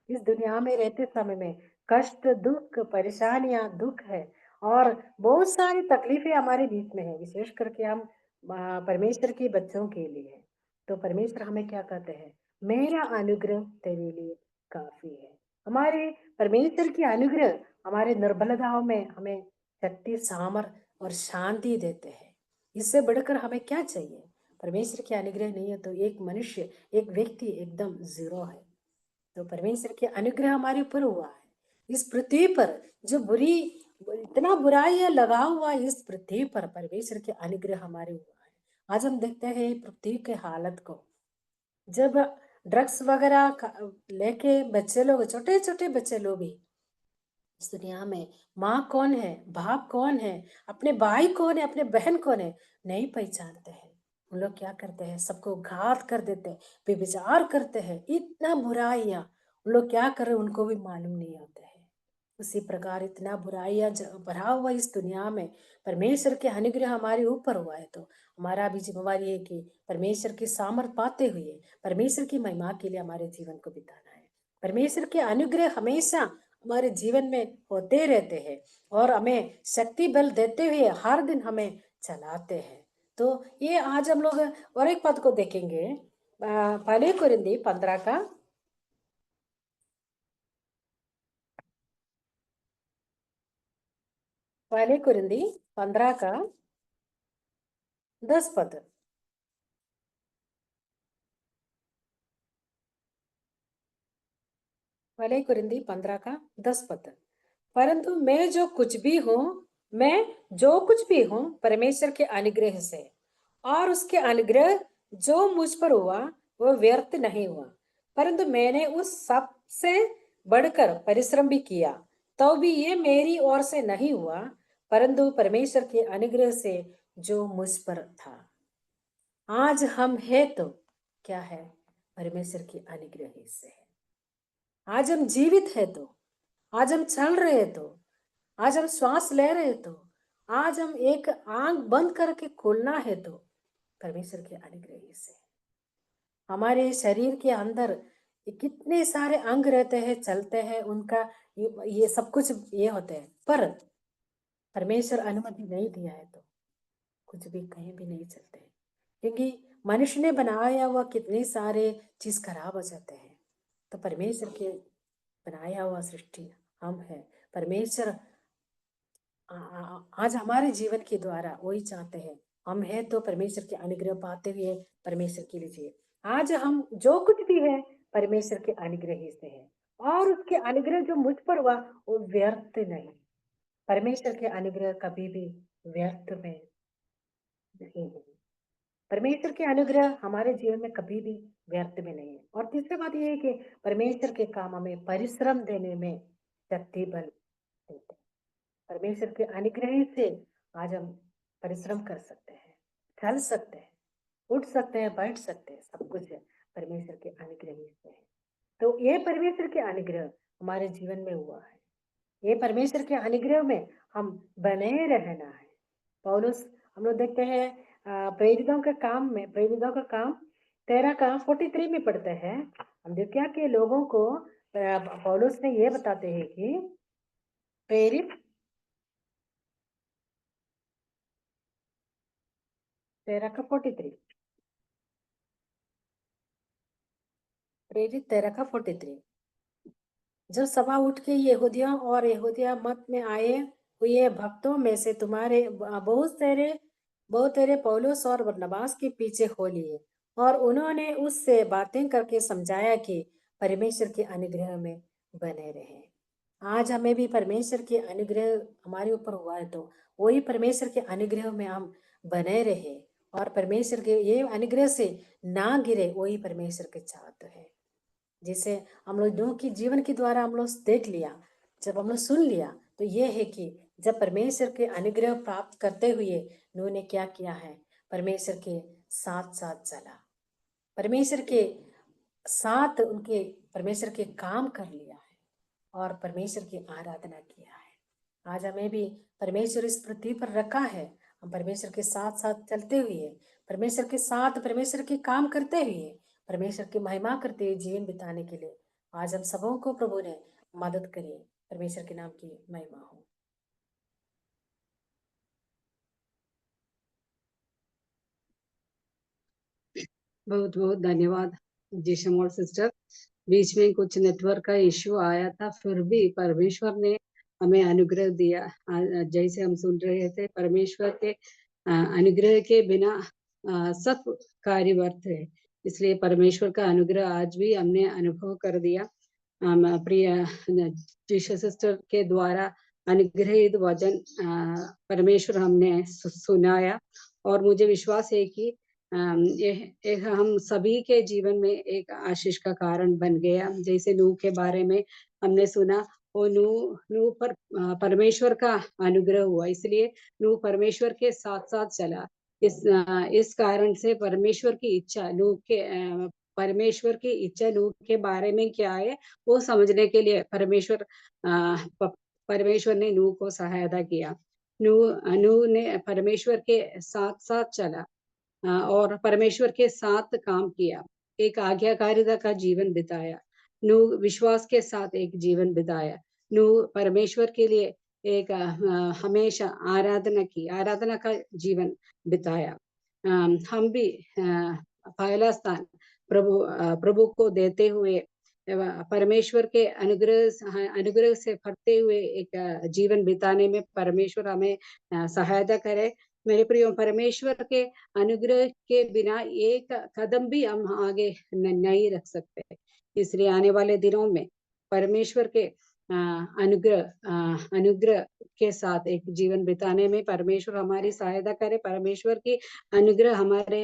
इस दुनिया में रहते समय में कष्ट, दुख, परेशानियां, दुख है और बहुत सारी तकलीफें हमारे बीच में है, विशेष करके हम परमेश्वर के बच्चों के लिए। तो परमेश्वर हमें क्या कहते हैं, मेरा अनुग्रह तेरे लिए काफी है। हमारे परमेश्वर की अनुग्रह हमारे निर्बलताओं में हमें शक्ति, सामर्थ और शांति देते हैं। इससे बढ़कर हमें क्या चाहिए? परमेश्वर की अनुग्रह नहीं है तो एक मनुष्य, एक व्यक्ति एकदम जीरो है। तो परमेश्वर के अनुग्रह हमारे ऊपर हुआ है। इस पृथ्वी पर जो इतना बुराई लगा हुआ है, इस पृथ्वी पर परमेश्वर के अनुग्रह हमारे हुआ है। आज हम देखते हैं पृथ्वी के हालत को, जब ड्रग्स वगैरह लेके बच्चे लोग, छोटे छोटे बच्चे लोग भी इस दुनिया में माँ कौन है, बाप कौन है, अपने भाई कौन है, अपने बहन कौन है, नहीं पहचानते हैं। उन लोग क्या करते हैं, सबको घात कर देते हैं, बेविचार करते हैं, इतना बुराइयां उन लोग क्या कर रहे हैं उनको भी मालूम नहीं होते हैं। उसी प्रकार इतना बुराइयां भरा हुआ इस दुनिया में परमेश्वर के अनुग्रह हमारे ऊपर हुआ है तो हमारा भी जिम्मेवारी है कि परमेश्वर की सामर्थ पाते हुए परमेश्वर की महिमा के लिए हमारे जीवन को बिताना है। परमेश्वर के अनुग्रह हमेशा हमारे जीवन में होते रहते हैं और हमें शक्ति बल देते हुए हर दिन हमें चलाते हैं। तो ये आज हम लोग और एक पद को देखेंगे, पहले कुरिन्दी 15 का 10 पद। पहले कुरिन्दी 15 का 10 पद। परंतु मैं जो कुछ भी हूँ परमेश्वर के अनुग्रह से, और उसके अनुग्रह जो मुझ पर हुआ वो व्यर्थ नहीं हुआ, परंतु मैंने उस सब से बढ़कर परिश्रम भी किया, तो भी ये मेरी ओर से नहीं हुआ, परंतु परमेश्वर के अनुग्रह से जो मुझ पर था। आज हम है तो क्या है, परमेश्वर के अनुग्रह से है। आज हम जीवित है तो, आज हम चल रहे तो, आज हम श्वास ले रहे तो, आज हम एक आंख बंद करके खोलना है तो परमेश्वर के अनुग्रह से। हमारे शरीर के अंदर कितने सारे अंग रहते हैं, चलते हैं, उनका ये सब कुछ ये होते हैं, पर परमेश्वर अनुमति नहीं दिया है तो कुछ भी कहीं भी नहीं चलते, क्योंकि मनुष्य ने बनाया हुआ कितने सारे चीज खराब हो जाते हैं। तो परमेश्वर के बनाया हुआ सृष्टि हम है। परमेश्वर आज हमारे जीवन के द्वारा वही चाहते हैं, हम है तो परमेश्वर के अनुग्रह पाते हुए परमेश्वर के लिए जिए। आज हम जो कुछ भी है परमेश्वर के अनुग्रह ही से है, और उसके अनुग्रह जो मुझ पर हुआ वो व्यर्थ नहीं। परमेश्वर के अनुग्रह कभी भी व्यर्थ में नहीं है। परमेश्वर के अनुग्रह हमारे जीवन में कभी भी व्यर्थ में नहीं है। और तीसरी बात यह है कि परमेश्वर के काम हमें परिश्रम देने में शक्ति बल देते हैं। परमेश्वर के अनुग्रह से आज हम परिश्रम कर सकते हैं, चल सकते हैं, उठ सकते हैं, बैठ सकते हैं, सब कुछ है परमेश्वर के अनुग्रह से है। तो ये परमेश्वर के अनुग्रह हमारे जीवन में हुआ है। ये परमेश्वर के अनुग्रह में हम बने रहना है। पौलुस हम लोग देखते हैं प्रेरितों का काम में, प्रेरितों का काम 13 का 43 में पढ़ते हैं। हम क्या के लोगों को पौलुस ने ये बताते हैं कि प्रेरित 13 का 43, प्रेरित 13 का 43। जब सभा उठ के यहूदियों और यहूदिया मत में आए हुए भक्तों में से तुम्हारे बहुत तेरे पौलुस और बरनबास के पीछे हो लिए, और उन्होंने उससे बातें करके समझाया कि परमेश्वर के अनुग्रह में बने रहे। आज हमें भी परमेश्वर के अनुग्रह हमारे ऊपर हुआ है, तो वही परमेश्वर के अनुग्रह में हम बने रहे और परमेश्वर के ये अनुग्रह से ना गिरे, वही परमेश्वर के चाहते है। जिसे हम लोग नूह की जीवन के द्वारा हम लोग देख लिया, जब हम लोग सुन लिया, तो ये है कि जब परमेश्वर के अनुग्रह प्राप्त करते हुए नूह ने क्या किया है, परमेश्वर के साथ साथ चला, परमेश्वर के साथ उनके परमेश्वर के काम कर लिया है और परमेश्वर की आराधना किया है। आज हमें भी परमेश्वर इस पृथ्वी पर रखा है, हम परमेश्वर के साथ साथ चलते हुए, परमेश्वर के साथ परमेश्वर के काम करते हुए, परमेश्वर की महिमा करते हुए जीवन बिताने के लिए आज हम सबों को प्रभु ने मदद करिए। परमेश्वर के नाम की महिमा हो। बहुत बहुत धन्यवाद जीशम और सिस्टर। बीच में कुछ नेटवर्क का इश्यू आया था, फिर भी परमेश्वर ने हमें अनुग्रह दिया। जैसे हम सुन रहे थे, परमेश्वर के अनुग्रह के बिना सब कार्य व्यर्थ है। इसलिए परमेश्वर का अनुग्रह आज भी हमने अनुभव कर दिया। प्रिय जीशा सिस्टर के द्वारा अनुग्रहित वचन परमेश्वर हमने सुनाया, और मुझे विश्वास है कि एक हम सभी के जीवन में एक आशीष का कारण बन गया। जैसे नूह के बारे में हमने सुना, वो नूह पर परमेश्वर का अनुग्रह हुआ, इसलिए नूह परमेश्वर के साथ साथ चला। इस कारण से परमेश्वर की इच्छा नूह के परमेश्वर की इच्छा नूह के बारे में क्या है वो समझने के लिए परमेश्वर ने नूह को सहायता किया। नूह ने परमेश्वर के साथ साथ चला और परमेश्वर के साथ काम किया, एक आज्ञाकारिता का जीवन बिताया। नूह विश्वास के साथ एक जीवन बिताया। नूह परमेश्वर के लिए एक हमेशा आराधना का जीवन बिताया। हम भी पहला स्थान प्रभु को देते हुए परमेश्वर के अनुग्रह से भरते हुए एक जीवन बिताने में परमेश्वर हमें सहायता करे। मेरे प्रियो, परमेश्वर के अनुग्रह के बिना एक कदम भी हम आगे नहीं रख सकते। इसलिए आने वाले दिनों में परमेश्वर के अनुग्रह के साथ एक जीवन बिताने में परमेश्वर हमारी सहायता करे। परमेश्वर की अनुग्रह हमारे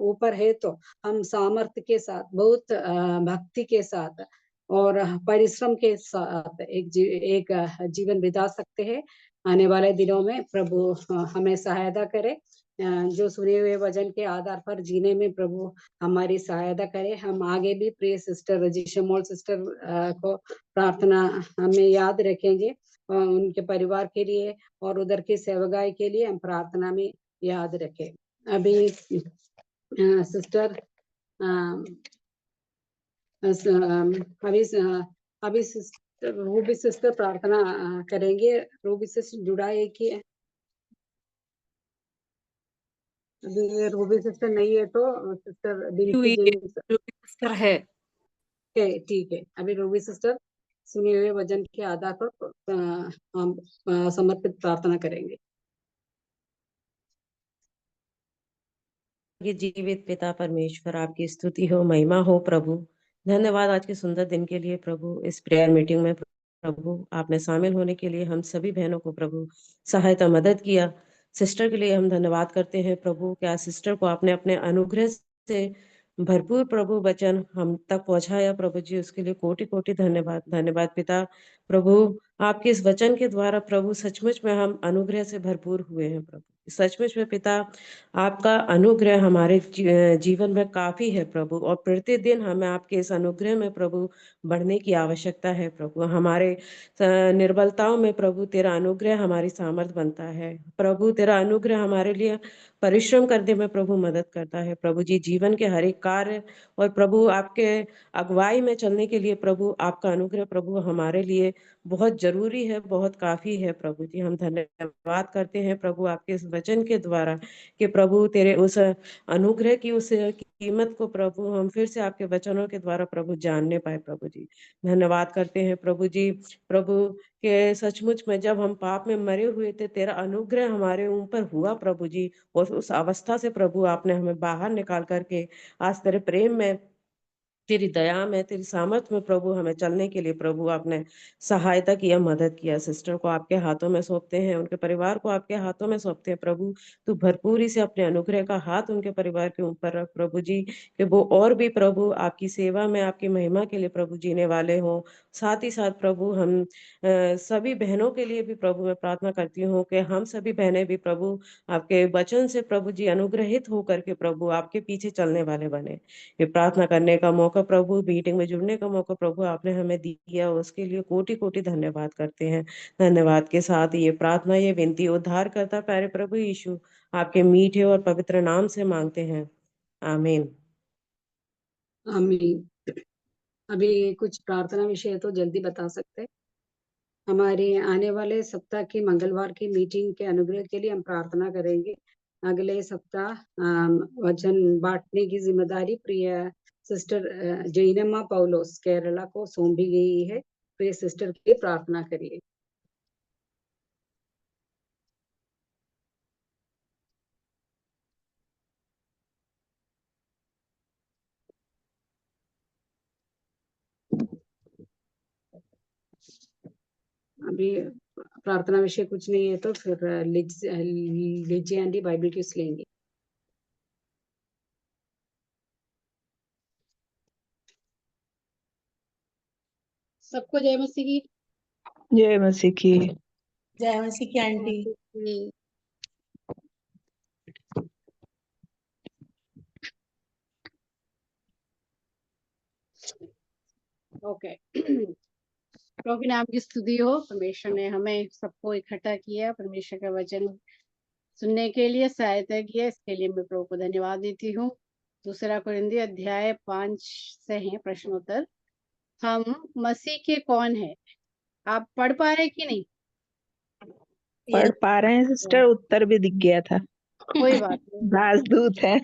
ऊपर है तो हम सामर्थ्य के साथ, बहुत भक्ति के साथ और परिश्रम के साथ एक जीवन बिता सकते हैं। आने वाले दिनों में प्रभु हमें सहायता करे, जो सुने हुए वचन के आधार पर जीने में प्रभु हमारी सहायता करे। हम आगे भी प्रिय सिस्टर रजिशमोल सिस्टर को प्रार्थना हमें याद रखेंगे, उनके परिवार के लिए और उधर की सेवकाई के लिए हम प्रार्थना में याद रखें। अभी सिस्टर अभी रूबी सिस्टर प्रार्थना करेंगे। रूबी सिस्टर जुड़ा है कि अभी रूबी सिस्टर नहीं है तो सिस्टर सिस्टर है, ठीक है। अभी रूबी सिस्टर सुने हुए वचन के आधार पर हम समर्पित प्रार्थना करेंगे। जीवित पिता परमेश्वर, आपकी स्तुति हो, महिमा हो प्रभु। धन्यवाद आज के सुंदर दिन के लिए प्रभु। इस प्रेयर मीटिंग में प्रभु आपने शामिल होने के लिए हम सभी बहनों को प्रभु सहायता मदद किया। सिस्टर के लिए हम धन्यवाद करते हैं प्रभु, क्या सिस्टर को आपने अपने अनुग्रह से भरपूर प्रभु वचन हम तक पहुंचाया प्रभु जी, उसके लिए कोटि कोटि धन्यवाद। धन्यवाद पिता। प्रभु आपके इस वचन के द्वारा प्रभु सचमुच में हम अनुग्रह से भरपूर हुए हैं प्रभु। सचमुच में पिता आपका अनुग्रह हमारे जीवन में काफी है प्रभु, और प्रतिदिन हमें आपके इस अनुग्रह में प्रभु बढ़ने की आवश्यकता है प्रभु। हमारे निर्बलताओं में प्रभु तेरा अनुग्रह हमारी सामर्थ बनता है प्रभु। तेरा अनुग्रह हमारे लिए परिश्रम करने में प्रभु मदद करता है प्रभु जी। जीवन के हर एक कार्य और प्रभु आपके अगुवाई में चलने के लिए प्रभु आपका अनुग्रह प्रभु हमारे लिए बहुत जरूरी है, बहुत काफी है प्रभु जी। हम धन्यवाद करते हैं प्रभु आपके इस वचन के द्वारा कि प्रभु तेरे उस अनुग्रह की उस कीमत को प्रभु हम फिर से आपके वचनों के द्वारा प्रभु जानने पाए प्रभु जी। धन्यवाद करते हैं प्रभु जी। प्रभु के सचमुच में जब हम पाप में मरे हुए थे, तेरा अनुग्रह हमारे ऊपर हुआ प्रभु जी, और उस अवस्था से प्रभु आपने हमें बाहर निकाल करके आज तेरे प्रेम में, तेरी दया में, तेरी सामर्थ में प्रभु हमें चलने के लिए प्रभु आपने सहायता किया, मदद किया। सिस्टर को आपके हाथों में सौंपते हैं, उनके परिवार को आपके हाथों में सौंपते हैं प्रभु। तू भरपूरी से अपने अनुग्रह का हाथ उनके परिवार के ऊपर रख प्रभु जी, कि वो और भी प्रभु आपकी सेवा में, आपकी महिमा के लिए प्रभु जीने वाले हों। साथ ही साथ प्रभु हम सभी बहनों के लिए भी प्रभु मैं प्रार्थना करती हूँ कि हम सभी बहनें भी प्रभु आपके वचन से प्रभु जी अनुग्रहित होकर के प्रभु आपके पीछे चलने वाले बने। ये प्रार्थना करने का मौका प्रभु, मीटिंग में जुड़ने का मौका प्रभु आपने हमें दिया, उसके लिए कोटि कोटि धन्यवाद करते हैं। धन्यवाद के साथ ये प्रार्थना, ये विनती उद्धार करता प्यारे प्रभु यीशु आपके मीठे और पवित्र नाम से मांगते हैं, आमीन। आमीन। अभी कुछ प्रार्थना विषय तो जल्दी बता सकते हैं। हमारे आने वाले सप्ताह की मंगलवार की मीटिंग के अनुग्रह के लिए हम प्रार्थना करेंगे। अगले सप्ताह वचन बांटने की जिम्मेदारी प्रिय सिस्टर जैनम्मा पौलोस केरला को सौंपी गई है। प्रिय सिस्टर के लिए प्रार्थना करिए। अभी प्रार्थना विषय कुछ नहीं है तो फिर लीजिए आंटी बाइबल क्यूज लेंगे। सबको जय मसीह की। जय मसीह की। जय मसीह की आंटी। ओके। प्रभु के नाम की स्तुति हो। परमेश्वर ने हमें सबको इकट्ठा किया, परमेश्वर का वचन सुनने के लिए सहायता किया, इसके लिए मैं प्रभु को धन्यवाद देती हूँ। 2 कोरिन्थी अध्याय 5 से है प्रश्नोत्तर। हम मसीह के कौन है? आप पढ़ पा रहे कि नहीं? पढ़ पा रहे हैं सिस्टर, उत्तर भी दिख गया था। कोई बात नहीं। राजदूत है।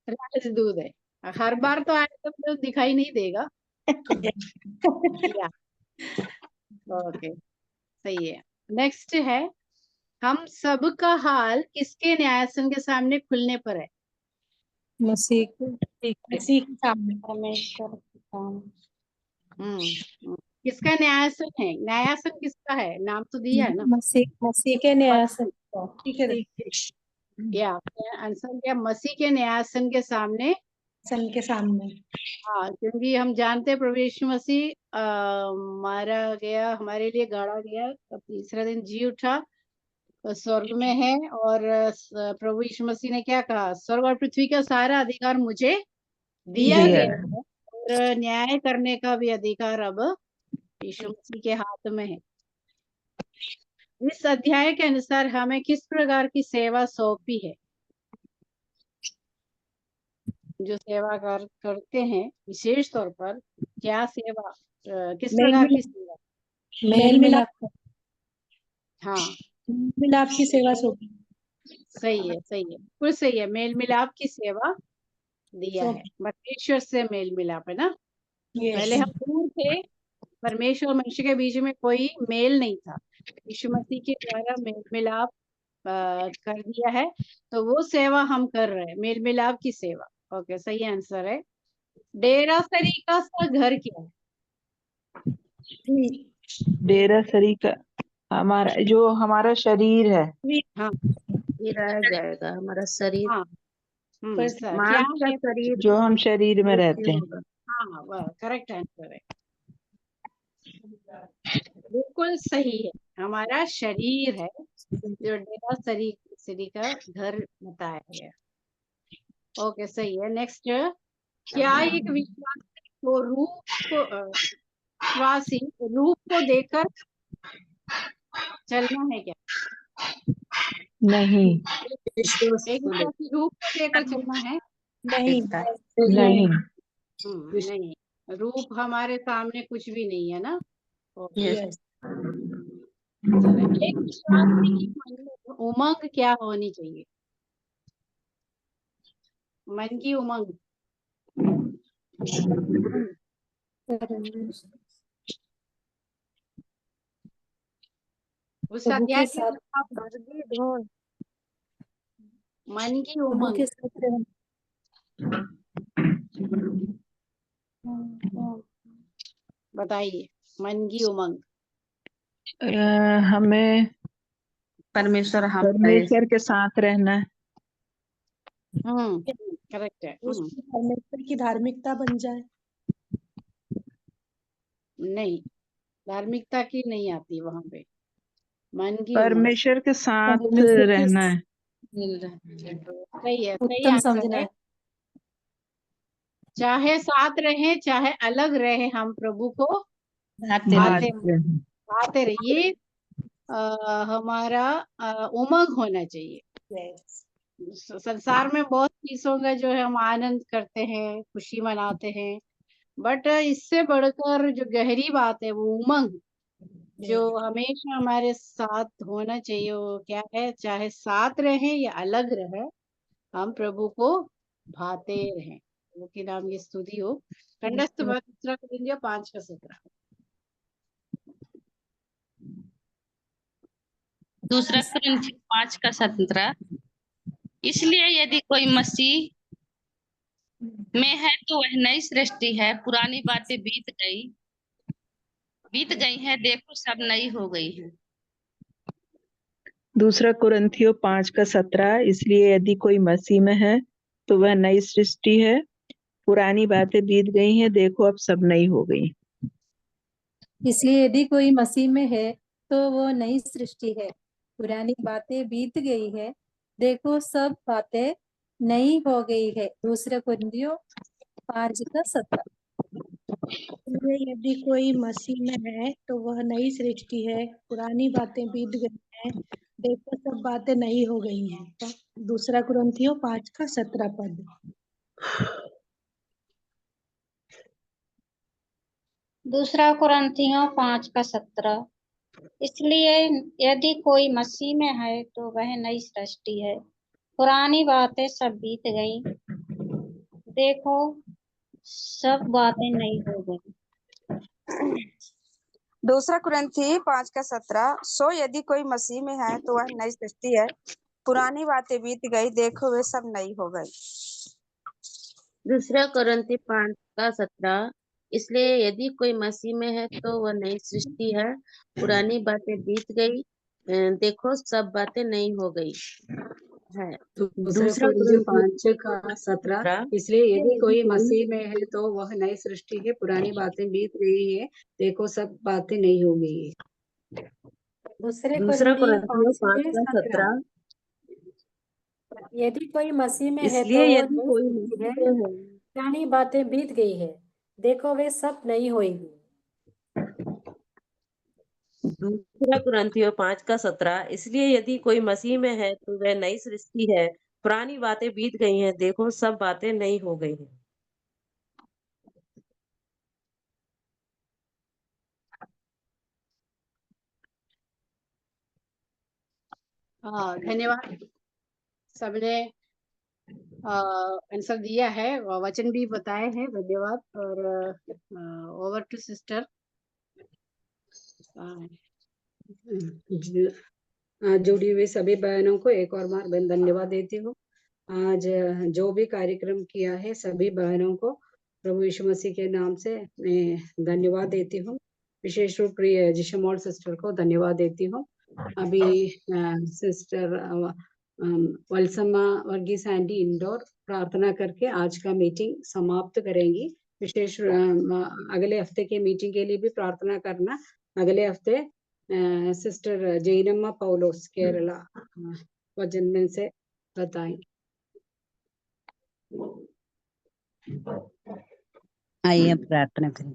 राजदूत है। हर बार तो आए तो दिखाई नहीं देगा। ओके, सही है। नेक्स्ट है, हम सब का हाल किसके न्यायासन के सामने खुलने पर है? मसीह के सामने, परमेश्वर के सामने। किसका न्यायासन है? न्यायासन किसका है? नाम तो दिया है ना। मसीह के न्यायासन। ठीक है, या आंसर क्या? मसीह के न्यायासन के सामने। सन के सामने। हाँ, क्योंकि हम जानते हैं प्रभु यीशु मसीह मारा गया, हमारे लिए गाड़ा गया, तब तीसरा दिन जी उठा, स्वर्ग में है। और प्रभु यीशु मसीह ने क्या कहा? स्वर्ग और पृथ्वी का सारा अधिकार मुझे दिया गया है, और न्याय करने का भी अधिकार अब यीशु मसीह के हाथ में है। इस अध्याय के अनुसार हमें किस प्रकार की सेवा सौंपी है? जो सेवा करते हैं विशेष तौर पर, क्या सेवा, किस प्रकार की सेवा? मेल मिलाप। हाँ, मिलाप की सेवा सौंपी। सही है, सही है, बिल्कुल सही है। मेल मिलाप की सेवा दिया है। परमेश्वर से मेल मिलाप है ना। पहले हम दूर थे, परमेश्वर और मनुष्य के बीच में कोई मेल नहीं था। यीशु मसीह के द्वारा मेल मिलाप कर दिया है, तो वो सेवा हम कर रहे हैं, मेल मिलाप की सेवा। ओके, सही आंसर है। डेरासरी का घर क्या है? डेरासरी का हमारा शरीर है, हाँ ये रह जाएगा हमारा शरीर, हाँ क्या मांस का है? शरीर जो हम शरीर में रहते मृत्यु हैं। होगा। हाँ वह करेक्ट आंसर है, बिल्कुल सही है। हमारा शरीर है जो डेरा शरीर का घर बताया गया। ओके सही है। नेक्स्ट, क्या एक विश्वासी को विश्वासी रूप को देखकर चलना है क्या? नहीं, एक विश्वासी रूप को देखकर चलना है? नहीं नहीं, नहीं, रूप हमारे सामने कुछ भी नहीं है ना। Okay Yes. चलो, एक विश्वासी की मन में उमंग क्या होनी चाहिए? मन की उमंग उसका प्रभु क्या के क्या साथ मतलब? मन की प्रभु उमंग के साथ रहना। बताइए, मन की उमंग। हमें परमेश्वर के साथ रहना है। करेक्ट है। परमेश्वर की धार्मिकता बन जाए। नहीं, धार्मिकता की नहीं आती वहां पे, मन की उमंग। परमेश्वर के साथ परमेश्वर के रहना है। सही है, सही उत्तम आंसर समझना है। है। चाहे साथ रहे चाहे अलग रहे, हम प्रभु को भागते भाते भागते हैं। भाते रहिए। हमारा उमंग होना चाहिए। संसार में बहुत चीजों का जो है हम आनंद करते हैं, खुशी मनाते हैं, बट इससे बढ़कर जो गहरी बात है वो उमंग जो हमेशा हमारे साथ होना चाहिए, वो क्या है? चाहे साथ रहे या अलग रहे, हम प्रभु को भाते रहें। प्रभु के नाम की स्तुति हो। कंठस्थ बात दूसरा करेंगे 5 का 17। दूसरा कुरिन्थियों 5 का 17। इसलिए यदि कोई मसीह में है तो वह नई सृष्टि है, पुरानी बातें बीत गई हैं, देखो सब नई हो गई हैं। दूसरा कुरिन्थियों 5 का 17। इसलिए यदि कोई मसीह में है तो वह नई सृष्टि है, पुरानी बातें बीत गई हैं, देखो अब सब नई हो गई। इसलिए यदि कोई मसीह में है तो वो नई सृष्टि है, पुरानी बातें बीत गई है, देखो सब बातें नई हो गई है। दूसरा कुरिन्थियों 5 का 17। यदि कोई मसीह में है तो वह नई सृष्टि है, पुरानी बातें बीत गई हैं, देखो सब बातें नई हो गई हैं। दूसरा कुरिन्थियों 5 का 17 पद। दूसरा कुरिन्थियों 5 का 17। इसलिए यदि कोई मसीह में है तो वह नई सृष्टि है, पुरानी बातें सब बीत गई, देखो सब बातें नई हो गई। दूसरा कुरिन्थी 5 का 17। सो यदि कोई मसीह में है तो वह नई सृष्टि है, पुरानी बातें बीत गई, देखो वे सब नई हो गई। दूसरा कुरिन्थी 5 का 17। इसलिए यदि कोई मसीह में है तो वह नई सृष्टि है, पुरानी बातें बीत गई, देखो सब बातें नई हो गई है। दूसरा दूसरा कुरिन्थियों 5 का 17। इसलिए यदि कोई मसीह में है तो वह नई सृष्टि है, पुरानी बातें बीत गई है, देखो सब बातें नई हो गई है। दूसरे दूसरा कुरिन्थियों कुरिन्थियों 5 का 17। यदि कोई मसीह में है इसलिए तो वो यदि नई कोई सृष्टि है, मसीह में है, पुरानी बातें बीत गई है, देखो वे सब नई होगी। दूसरा कुरिन्थियों 5 का 17। इसलिए यदि कोई मसीह में है तो वह नई सृष्टि है, पुरानी बातें बीत गई हैं, देखो सब बातें नई हो गई हैं। हाँ धन्यवाद, सबने आंसर दिया है, वचन भी बताए हैं। धन्यवाद। और ओवर टू सिस्टर। जुड़ी हुई सभी बहनों को एक और बार मैं धन्यवाद देती हूँ। आज जो भी कार्यक्रम किया है सभी बहनों को प्रभु यीशु मसीह के नाम से मैं धन्यवाद देती हूँ। विशेष रूप प्रिय जिशमोल सिस्टर को धन्यवाद देती हूँ। अभी sister Valsamma Varghese aunty indoor प्रार्थना करके आज का मीटिंग समाप्त करेंगी। विशेष अगले हफ्ते के मीटिंग के लिए भी प्रार्थना करना। अगले हफ्ते सिस्टर जैनम्मा पौलोस केरला वचन में से बताएंगे। आइए अब प्रार्थना करें।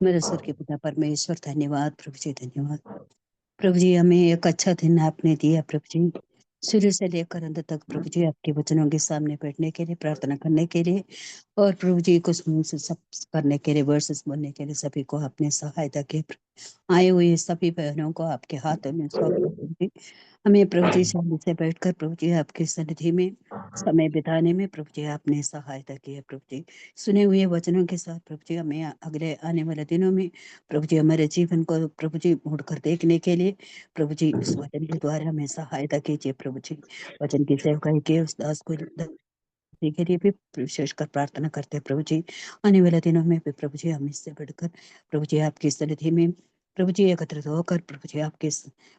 मेरे स्वर के पिता परमेश्वर, धन्यवाद प्रभु जी, धन्यवाद प्रभु जी। हमें एक अच्छा दिन आपने दिया प्रभु जी, शुरू से लेकर अंत तक प्रभु जी आपके वचनों के सामने बैठने के लिए, प्रार्थना करने के लिए और प्रभु जी को मुंह से सब करने के लिए, वर्सेस बोलने के लिए सभी को आपने सहायता की। आए हुए सभी बहनों को आपके हाथों में सौंपते प्रभु जी। हमें प्रभु जी शांति से बैठकर प्रभु जी आपकी सन्निधि में समय बिताने में प्रभु जी आपने सहायता की है प्रभु जी। सुने हुए वचनों के साथ प्रभु जी हमें अगले आने वाले दिनों में प्रभु जी हमारे जीवन को प्रभु जी मुड़कर देखने के लिए प्रभु जी इस वचन के द्वारा हमें सहायता कीजिए प्रभु जी। वचन की सेवकाई के उस दास को के लिए भी विशेष कर प्रार्थना करते हैं प्रभु जी। आने वाले दिनों में भी प्रभु जी हम इससे बढ़कर प्रभु जी आपकी सन्निधि में प्रभु जी एकत्रित होकर प्रभु जी आपके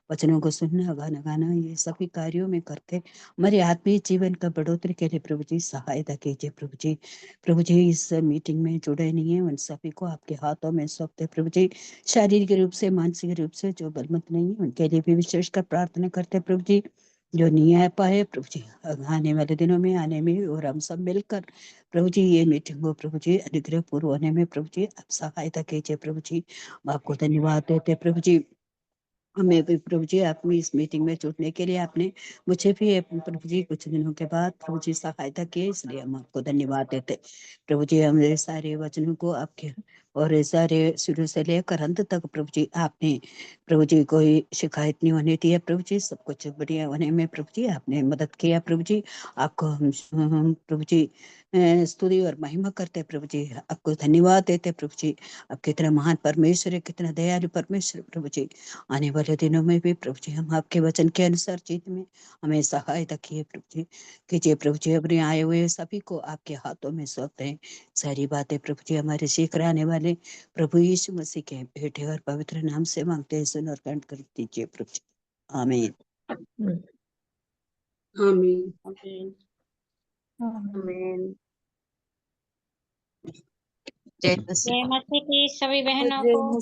वचनों को सुनना, गाना ये सभी कार्यों में करके हमारे आत्मीय जीवन का बढ़ोतरी के लिए प्रभु जी सहायता कीजिए प्रभु जी। प्रभु जी इस मीटिंग में जुड़े नहीं है उन सभी को आपके हाथों में सौंपते प्रभु जी। शारीरिक रूप से, मानसिक रूप से जो बलवंत नहीं है उनके लिए भी विशेष कर प्रार्थना करते प्रभु जी। जो नहीं आ पाए प्रभु जी आने वाले दिनों में आने में और हम सब मिलकर प्रभु जी ये मीटिंग को प्रभु जी अनुग्रह पूर्ण होने में प्रभु जी आप सहायता कीजिए प्रभु जी। आपको धन्यवाद देते प्रभु जी। हमें भी प्रभु जी आपने इस मीटिंग में जुड़ने के लिए आपने मुझे भी प्रभु जी कुछ दिनों के बाद प्रभु जी सहायता की, इसलिए हम आपको धन्यवाद देते प्रभु जी। हमारे सारे वचनों को आपके और सारे शुरू से लेकर अंत तक प्रभु जी आपने प्रभु जी कोई शिकायत नहीं होने दी है प्रभु जी। सब कुछ बढ़िया होने में प्रभु जी आपने मदद किया प्रभु जी। आपको हम प्रभु जी स्तुति और महिमा करते प्रभु जी। आपको धन्यवाद देते प्रभु जी। आप कितना महान परमेश्वर है, कितना दयालु परमेश्वर प्रभु जी। आने वाले दिनों में भी प्रभु जी हम आपके वचन के अनुसार जीत में हमें सहायता किए प्रभु जी। कीजिए प्रभु जी। अपने आए हुए सभी को आपके हाथों में सौंपते हैं सारी बातें प्रभु जी। हमारे सीख आने वाले प्रभु यीशु मसीह के बेटे और पवित्र नाम से मांगते हैं, सुन और ग्रहण कर दीजिए प्रभु जी। आमीन। आमीन। आमीन। जय मसीह की सभी बहनों को